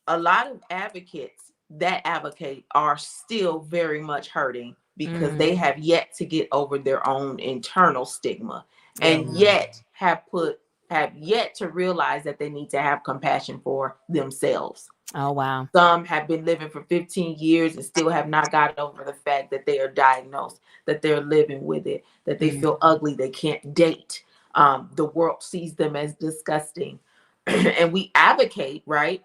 a lot of advocates that advocate are still very much hurting because they have yet to get over their own internal stigma and yet have yet to realize that they need to have compassion for themselves. Oh, wow. Some have been living for 15 years and still have not gotten over the fact that they are diagnosed, that they're living with it, that they feel ugly, they can't date. The world sees them as disgusting. And we advocate, right?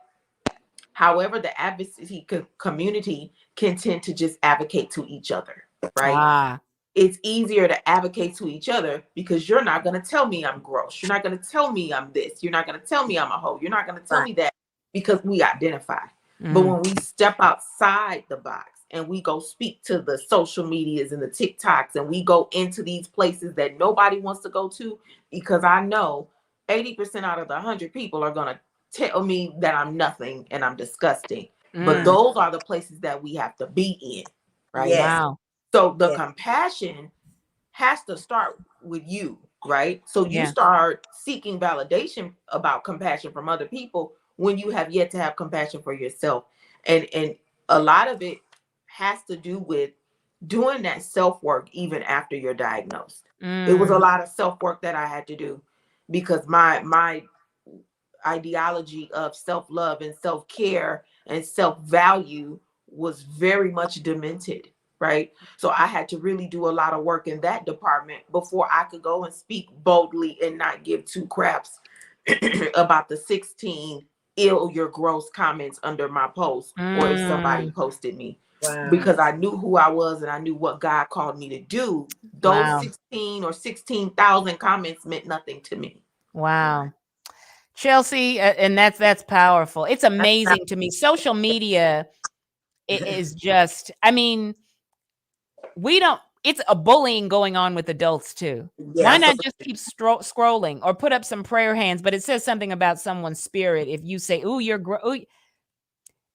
However, the advocacy community can tend to just advocate to each other, right? It's easier to advocate to each other because you're not going to tell me I'm gross. You're not going to tell me I'm this. You're not going to tell me I'm a hoe. You're not going to tell me that, because we identify. But when we step outside the box and we go speak to the social medias and the TikToks, and we go into these places that nobody wants to go to, because I know 80% out of the 100 people are going to tell me that I'm nothing and I'm disgusting. But those are the places that we have to be in, right? Wow. So the compassion has to start with you. right? So you start seeking validation about compassion from other people when you have yet to have compassion for yourself. And a lot of it has to do with doing that self-work even after you're diagnosed. It was a lot of self-work that I had to do because my ideology of self-love and self-care and self-value was very much demented, right? So I had to really do a lot of work in that department before I could go and speak boldly and not give two craps about the 16 ill your gross comments under my post or if somebody posted me. Wow. Because I knew who I was and I knew what God called me to do. Those 16 or 16,000 comments meant nothing to me. Wow. Chelsie, and that's powerful. It's amazing to me. Social media is just, I mean, it's a bullying going on with adults too. Yeah, why not just keep scrolling or put up some prayer hands? But it says something about someone's spirit if you say, "Ooh,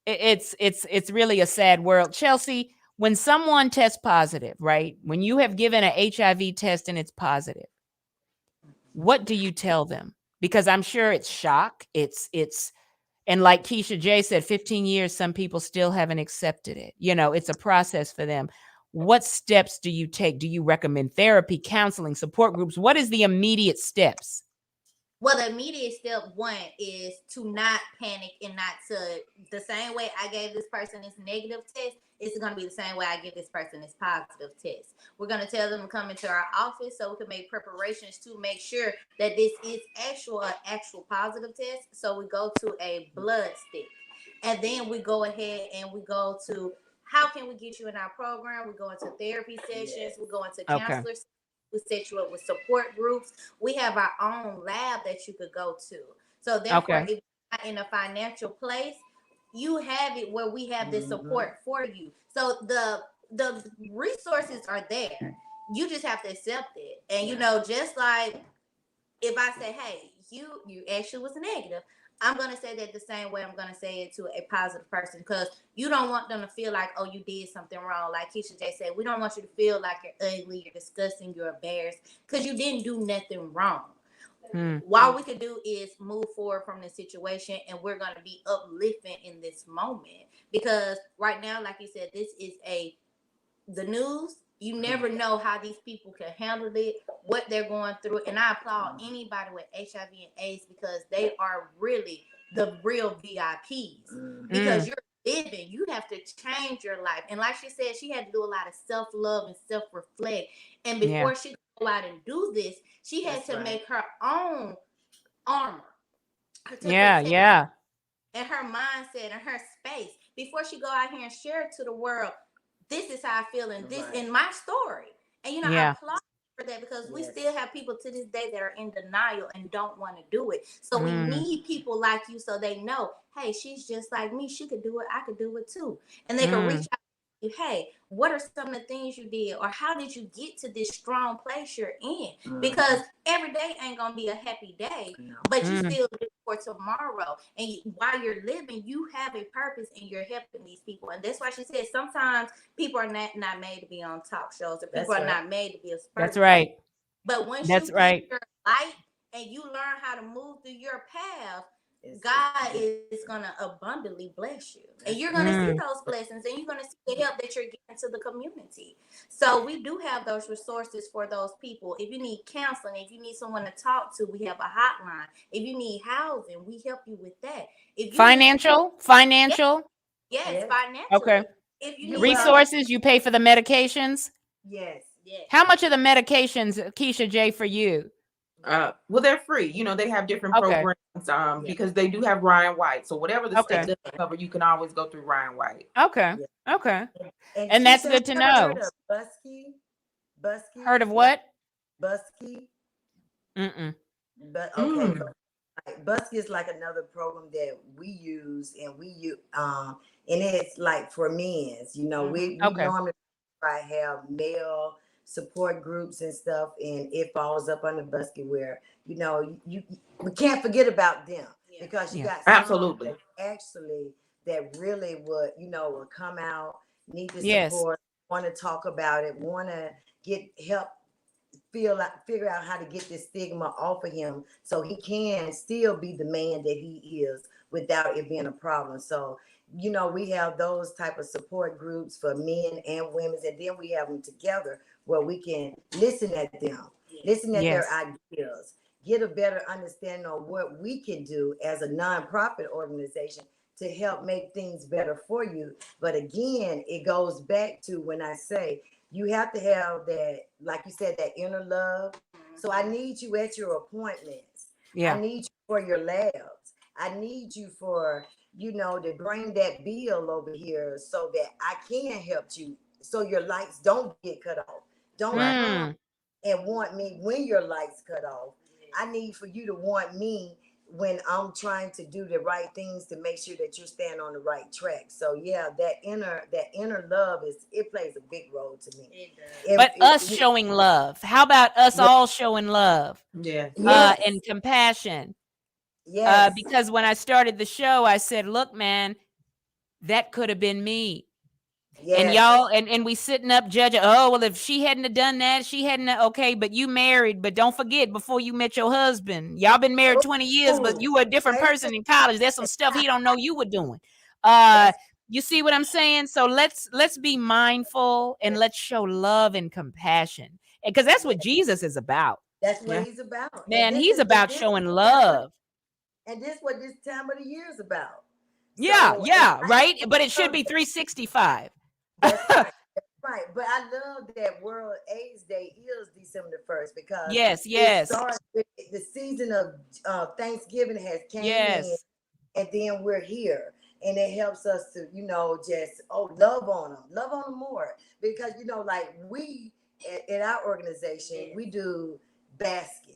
it's really a sad world." Chelsie, when someone tests positive, right? When you have given an HIV test and it's positive, what do you tell them? Because I'm sure it's shock. And like Kecia J said, 15 years, some people still haven't accepted it. You know, it's a process for them. What steps do you take? Do you recommend therapy, counseling, support groups? What is the immediate steps? Well, the immediate step one is to not panic and not to, the same way I gave this person this negative test, it's going to be the same way I give this person this positive test. We're going to tell them to come into our office so we can make preparations to make sure that this is an actual positive test. So we go to a blood stick. And then we go ahead and we go to, how can we get you in our program? We go into therapy sessions. We go into counselors. We set you up with support groups. We have our own lab that you could go to. So therefore, if you're not in a financial place, you have it where we have this support for you. So the resources are there. You just have to accept it. And you know, just like if I say, hey, you actually was negative, I'm going to say that the same way I'm going to say it to a positive person, because you don't want them to feel like, oh, you did something wrong. Like Kecia J said, we don't want you to feel like you're ugly, you're disgusting, you're embarrassed, because you didn't do nothing wrong. What we could do is move forward from the situation, and we're going to be uplifting in this moment. Because right now, like you said, this is the news. You never know how these people can handle it, what they're going through. And I applaud anybody with HIV and AIDS, because they are really the real VIPs. Because you're living, you have to change your life. And like she said, she had to do a lot of self-love and self-reflect. And before she could go out and do this, she had to make her own armor. And her mindset and her space before she go out here and share it to the world. This is how I feel, and this in my story. And you know, I applaud for that, because we still have people to this day that are in denial and don't want to do it. So we need people like you, so they know, hey, she's just like me. She could do it. I could do it too. And they can reach out to you. Hey, what are some of the things you did, or how did you get to this strong place you're in? Because every day ain't gonna be a happy day, but you still live for tomorrow. And while you're living, you have a purpose, and you're helping these people. And that's why she said sometimes people are not made to be on talk shows, or people are not made to be a spokesperson. That's right. But once you get your light and you learn how to move through your path, God is going to abundantly bless you. And you're going to see those blessings, and you're going to see the help that you're giving to the community. So we do have those resources for those people. If you need counseling, if you need someone to talk to, we have a hotline. If you need housing, we help you with that. If you financial? Yes, financial. Okay. If you need resources, you pay for the medications? Yes. How much are the medications, Kecia J, for you? Well, they're free. You know, they have different programs because they do have Ryan White. So whatever the state doesn't cover, you can always go through Ryan White. Okay. And that's good to know. Heard of Busky? Heard of what? Busky. But Busky is like another program that we use, and and it's like for men's. You know, we normally try to have male support groups and stuff, and it falls up under Busky, where we can't forget about them, because you got absolutely actually that really would come out, need the support, want to talk about it, want to get help figure out how to get this stigma off of him so he can still be the man that he is without it being a problem. So, we have those type of support groups for men and women, and then we have them together where we can listen at them, listen at their Yes. ideas, get a better understanding of what we can do as a nonprofit organization to help make things better for you. But again, it goes back to when I say you have to have that, like you said, that inner love. So I need you at your appointments. I Yeah. need you for your labs. I need you for, to bring that bill over here so that I can help you so your lights don't get cut off. Don't come Mm. and want me when your lights cut off. I need for you to want me when I'm trying to do the right things to make sure that you're staying on the right track. So yeah, that inner love it plays a big role to me. It does. But us showing love. How about us Yeah. all showing love Yeah. Yes. and compassion? Yes. Because when I started the show, I said, look, man, that could have been me. And Yes. y'all, and we sitting up judging, oh, well, if she hadn't have done that, she hadn't okay, but you married, but don't forget, before you met your husband, y'all been married 20 years, but Oh, you were a different wait person in college. There's some stuff he don't know you were doing. That's You see what I'm saying? So let's be mindful and let's show love and compassion. Because that's what Jesus is about. that's what Yeah. he's about. And Man, he's about this showing that's what love. and this what this time of the year is about. Yeah, So and yeah, I right. But it should love be 365. that's right. That's right. But I love that World AIDS Day is December the 1st because Yes, it yes, starts with the season of Thanksgiving has came in, yes. and then we're here. And it helps us to, just love on them more. Because, like we in our organization, we do baskets.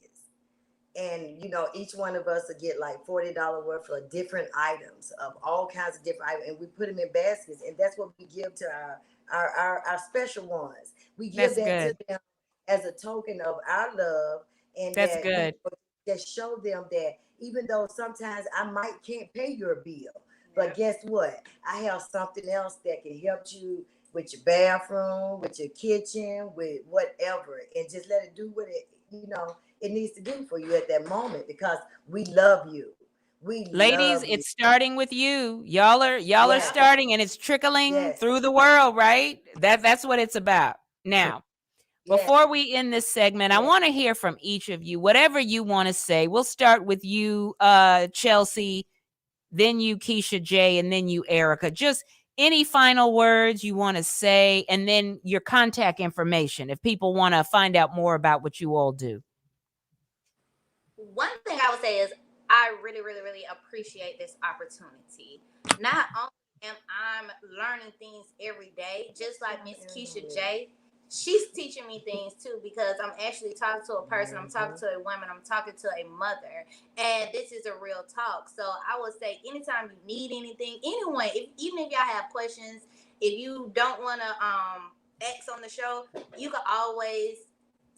And each one of us will get like $40 worth of different items of all kinds of different items, and we put them in baskets, and that's what we give to our special ones. We give That's that to good. them as a token of our love, and That's that good. just show them that even though sometimes I might can't pay your bill, but guess what? I have something else that can help you with your bathroom, with your kitchen, with whatever, and just let it do what it needs to do for you at that moment because we love you. We Ladies, love you. it's starting with you. Y'all are Yes. starting and it's trickling Yes. through the world, right? That's what it's about. Now, Yes. before we end this segment, I Yes. want to hear from each of you. Whatever you want to say. We'll start with you, Chelsie, then you, Kecia J, and then you, Erica. Just any final words you want to say, and then your contact information if people want to find out more about what you all do. One thing I would say is I really, really, really appreciate this opportunity. Not only am I learning things every day, just like Miss Kecia J, she's teaching me things too because I'm actually talking to a person, I'm talking to a woman, I'm talking to a mother, and this is a real talk. So I would say anytime you need anything, anyone, even if y'all have questions, if you don't want to X on the show, you can always,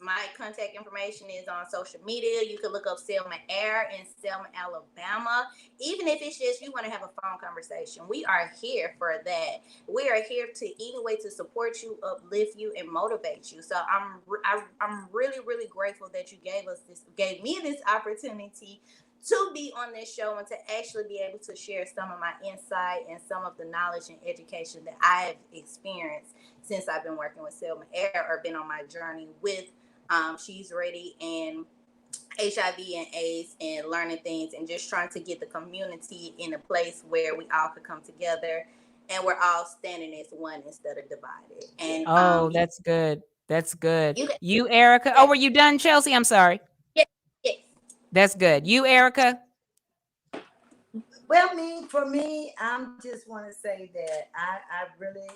my contact information is on social media. You can look up Selma Air in Selma, Alabama. Even if it's just you want to have a phone conversation, we are here for that. We are here to any way to support you, uplift you, and motivate you. So I'm really, really grateful that you gave me this opportunity to be on this show and to actually be able to share some of my insight and some of the knowledge and education that I have experienced since I've been working with Selma Air or been on my journey with She's Ready and HIV and AIDS and learning things and just trying to get the community in a place where we all could come together and we're all standing as one instead of divided. And that's good. That's good. you, You, Erica. Oh, were you done, Chelsie? I'm sorry. yes, yes. That's good. You, Erica. Well, for me, I'm just want to say that I really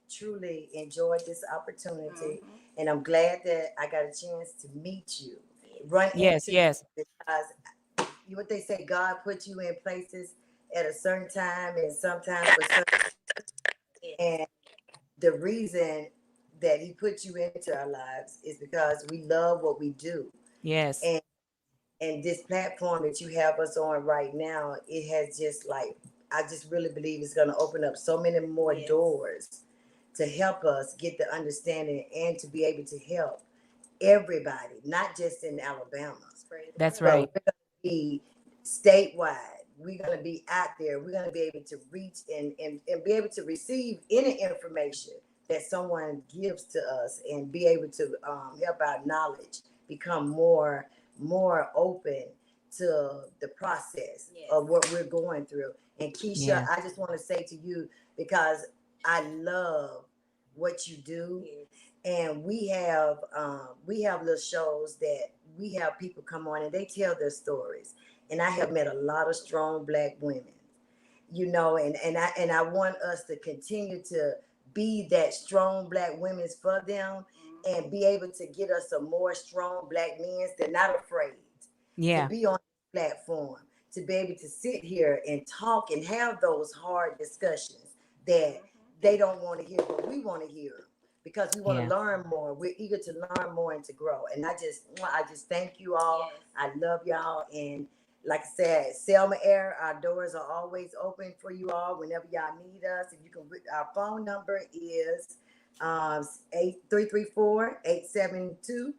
truly enjoyed this opportunity, and I'm glad that I got a chance to meet you, run Yes, into yes. you because what they say, God put you in places at a certain time and sometimes for certain, and the reason that He put you into our lives is because we love what we do, Yes. and this platform that you have us on right now, it has just I just really believe it's going to open up so many more doors to help us get the understanding and to be able to help everybody, not just in Alabama. That's So right. we're going to be statewide. We're going to be out there. We're going to be able to reach and be able to receive any information that someone gives to us, and be able to help our knowledge become more open to the process of what we're going through. And Kecia, I just want to say to you, because I love what you do. And we have little shows that we have people come on and they tell their stories. And I have met a lot of strong Black women, you know, and I want us to continue to be that strong Black women for them, and be able to get us some more strong Black men that not afraid to be on the platform, to be able to sit here and talk and have those hard discussions that they don't want to hear, but we want to hear, because we want to learn more. We're eager to learn more and to grow. And I just thank you all. I love y'all. And like I said, Selma Air, our doors are always open for you all whenever y'all need us. If you can, our phone number is 334-872.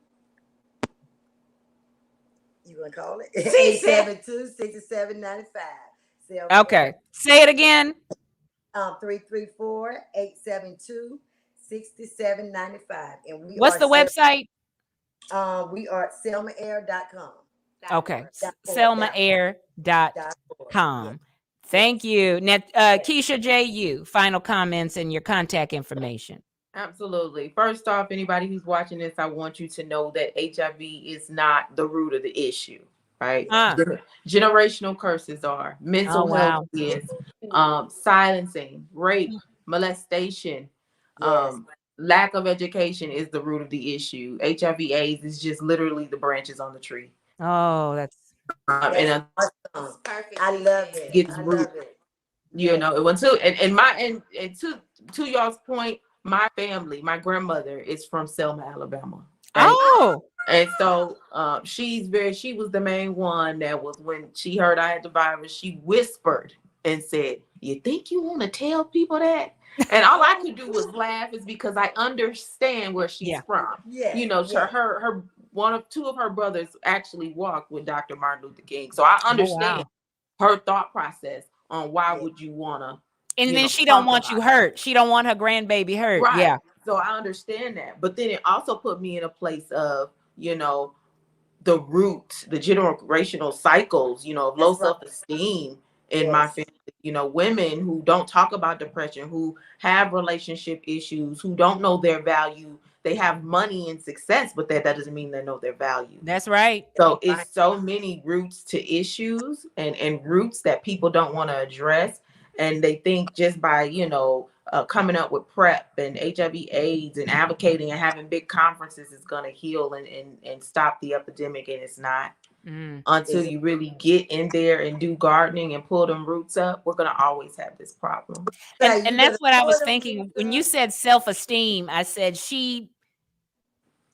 You want to call it? 872-6795. Okay. Say it again. 334-872-6795. And what's the website? We are at selmaair.com. Okay. selmaair.com. Thank you. Now, Kecia J.U., final comments and your contact information. Absolutely. First off, anybody who's watching this, I want you to know that HIV is not the root of the issue, right? Generational curses are. Mental health is. Silencing, rape, molestation, lack of education is the root of the issue. HIV/AIDS is just literally the branches on the tree. Oh, that's and perfect. I love it. Gets root. You know, and to y'all's point, my family, my grandmother is from Selma, Alabama. And so she was the main one that was, when she heard I had the virus, she whispered and said, "You think you want to tell people that?" And all I could do was laugh, is because I understand where she's from. You know, her two of her brothers actually walked with Dr. Martin Luther King. So I understand her thought process on why would you want to. And then she don't want you hurt. She don't want her grandbaby hurt. Right. Yeah. So I understand that. But then it also put me in a place of, you know, the roots, the generational cycles, you know, of low self-esteem in my family. You know, women who don't talk about depression, who have relationship issues, who don't know their value. They have money and success, but that doesn't mean they know their value. That's right. So it's so many roots to issues and roots that people don't want to address. And they think just by, you know, coming up with PrEP and HIV/AIDS and advocating and having big conferences is going to heal and stop the epidemic. And it's not. Until you really get in there and do gardening and pull them roots up, we're going to always have this problem. And that's what I was thinking. When you said self-esteem, I said she,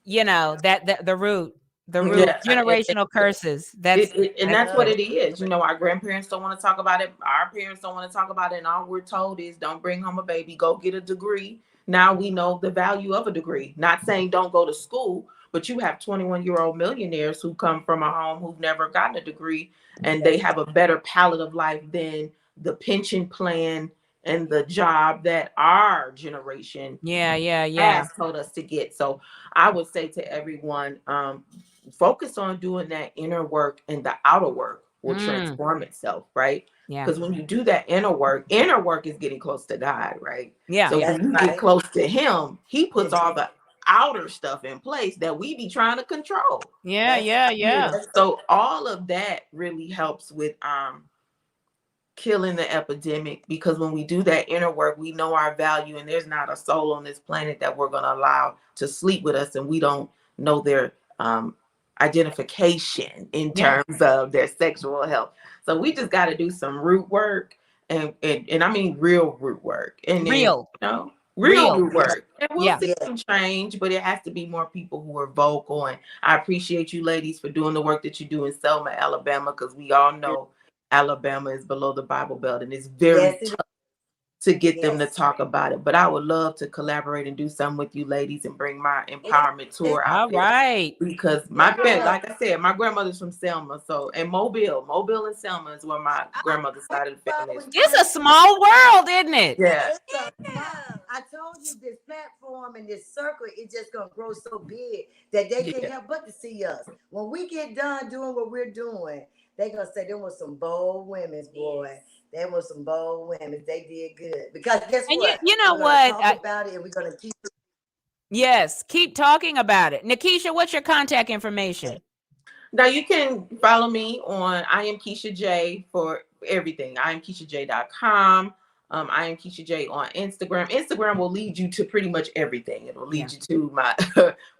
you know, that the root. Generational curses. That's what it is. You know, our grandparents don't want to talk about it. Our parents don't want to talk about it. And all we're told is, don't bring home a baby, go get a degree. Now we know the value of a degree. Not saying don't go to school, but you have 21-year-old millionaires who come from a home who've never gotten a degree, and they have a better palette of life than the pension plan and the job that our generation has told us to get. So I would say to everyone, focus on doing that inner work, and the outer work will transform itself, right? Because when you do that inner work is getting close to God, right? So when you get close to him, he puts all the outer stuff in place that we be trying to control. So all of that really helps with killing the epidemic, because when we do that inner work, we know our value, and there's not a soul on this planet that we're going to allow to sleep with us, and we don't know their identification in terms of their sexual health. So we just got to do some root work, and I mean real root work, and real root work. And we'll see some change, but it has to be more people who are vocal. And I appreciate you ladies for doing the work that you do in Selma, Alabama, because we all know Alabama is below the Bible Belt, and it's very tough to get them to talk about it. But I would love to collaborate and do something with you ladies and bring my empowerment tour out there. All right. Because my family, like I said, my grandmother's from Selma, so and Mobile and Selma is where my grandmother's side of the family is. It's a small world, isn't it? Yeah. I told you this platform and this circle is just gonna grow so big that they can't help but to see us. When we get done doing what we're doing, they gonna say there was some bold women, boy. There was some bold women. They did good. Because guess what? You know we're what? talk about it and we're gonna keep it. Yes, keep talking about it. Kecia, what's your contact information? Now you can follow me on I am Kecia J for everything. I am KeciaJ.com. I am Kecia J on Instagram. Instagram will lead you to pretty much everything. It will lead you to my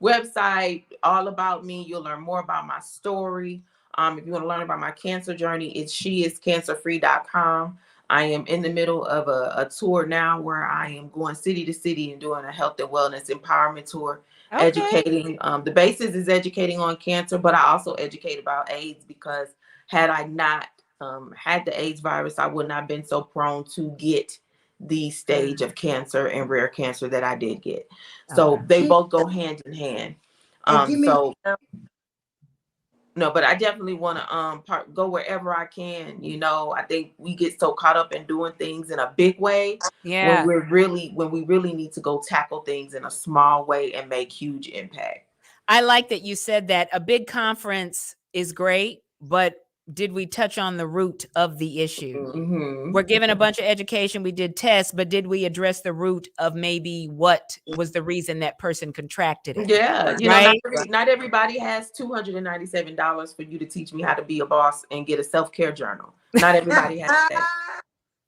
website, all about me. You'll learn more about my story. If you want to learn about my cancer journey, it's sheiscancerfree.com. I am in the middle of a tour now where I am going city to city and doing a health and wellness empowerment tour, educating. The basis is educating on cancer, but I also educate about AIDS, because had I not had the AIDS virus, I would not have been so prone to get the stage of cancer and rare cancer that I did get. So they both go hand in hand. No, but I definitely want to go wherever I can. You know, I think we get so caught up in doing things in a big way when we really need to go tackle things in a small way and make huge impact. I like that you said that. A big conference is great, but did we touch on the root of the issue? Mm-hmm. We're given a bunch of education. We did tests, but did we address the root of maybe what was the reason that person contracted it? Yeah. You know, not everybody has $297 for you to teach me how to be a boss and get a self-care journal. Not everybody has that.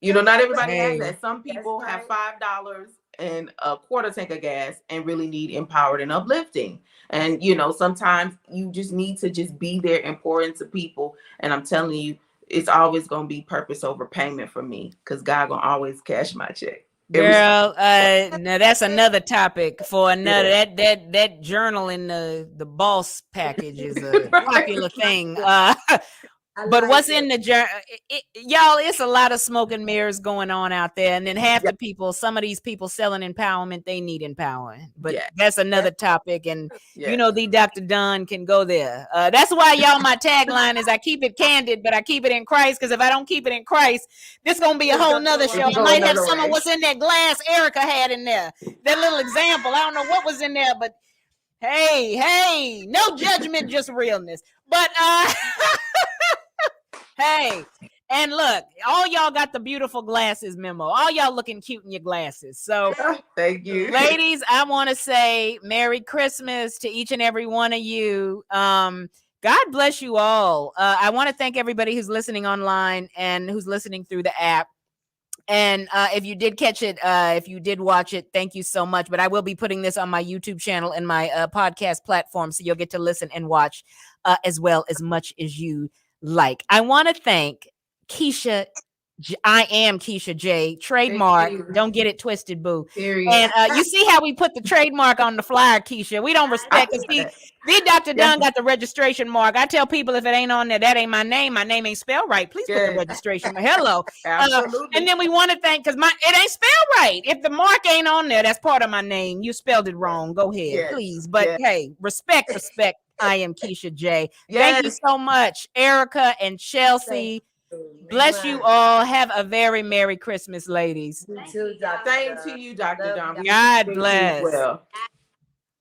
You know, not everybody has that. Some people have $5 and a quarter tank of gas and really need empowered and uplifting. And, you know, sometimes you just need to just be there and pour into people. And I'm telling you, it's always going to be purpose over payment for me, because God going to always cash my check. Girl, now that's another topic for another. That journal in the boss package is a popular thing. But what's in the journal, y'all? It's a lot of smoke and mirrors going on out there, and then half the people, some of these people selling empowerment, they need empowering. But that's another topic, and you know, the Dr. Don can go there. That's why, y'all, my tagline is I keep it candid, but I keep it in Christ. Because if I don't keep it in Christ, this gonna be a whole nother show. I might have some of what's in that glass Erica had in there. That little example. I don't know what was in there, but hey, no judgment, just realness. But hey, and look, all y'all got the beautiful glasses memo. All y'all looking cute in your glasses. So thank you. Ladies, I want to say Merry Christmas to each and every one of you. God bless you all. I want to thank everybody who's listening online and who's listening through the app. And if you did catch it, if you did watch it, thank you so much. But I will be putting this on my YouTube channel and my podcast platform, so you'll get to listen and watch as well as much as you like. I want to thank Kecia. I am Kecia J. Trademark. Don't get it twisted, boo. And you see how we put the trademark on the flyer, Kecia. We don't respect it. The Dr. Don got the registration mark. I tell people if it ain't on there, that ain't my name. My name ain't spelled right. Please put the registration. Hello. And then we want to thank, because it ain't spelled right. If the mark ain't on there, that's part of my name. You spelled it wrong. Go ahead, please. But hey, respect. I am Kecia J. Thank you so much, Erica and Chelsie. Bless you all. Have a very Merry Christmas, ladies. You too, Same to you, Dr. Don. God bless. I'm going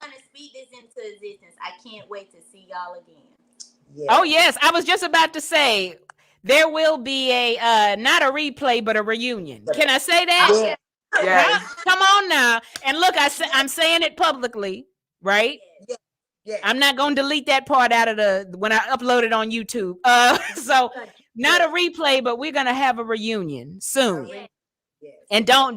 to speak this into existence. I can't wait to see y'all again. Oh, yes. I was just about to say, there will be a, not a replay, but a reunion. Can I say that? Yes. Come on now. And look, I'm saying it publicly, right? Yeah. I'm not going to delete that part out of when I upload it on YouTube. So not a replay, but we're going to have a reunion soon. And don't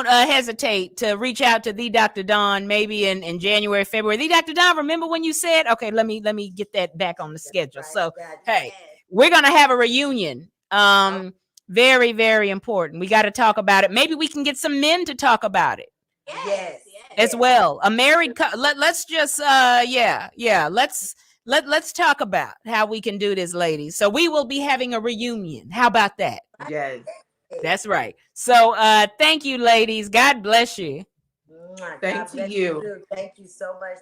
hesitate to reach out to the Dr. Don maybe in January, February. The Dr. Don, remember when you said, okay, let me get that back on the schedule. So, hey, we're going to have a reunion. Very, very important. We got to talk about it. Maybe we can get some men to talk about it. Yes. As well. A married let's just let's talk about how we can do this, ladies. So we will be having a reunion. How about that? Yes. That's right. So thank you, ladies. God bless you. God Thank bless you. too. Thank you so much.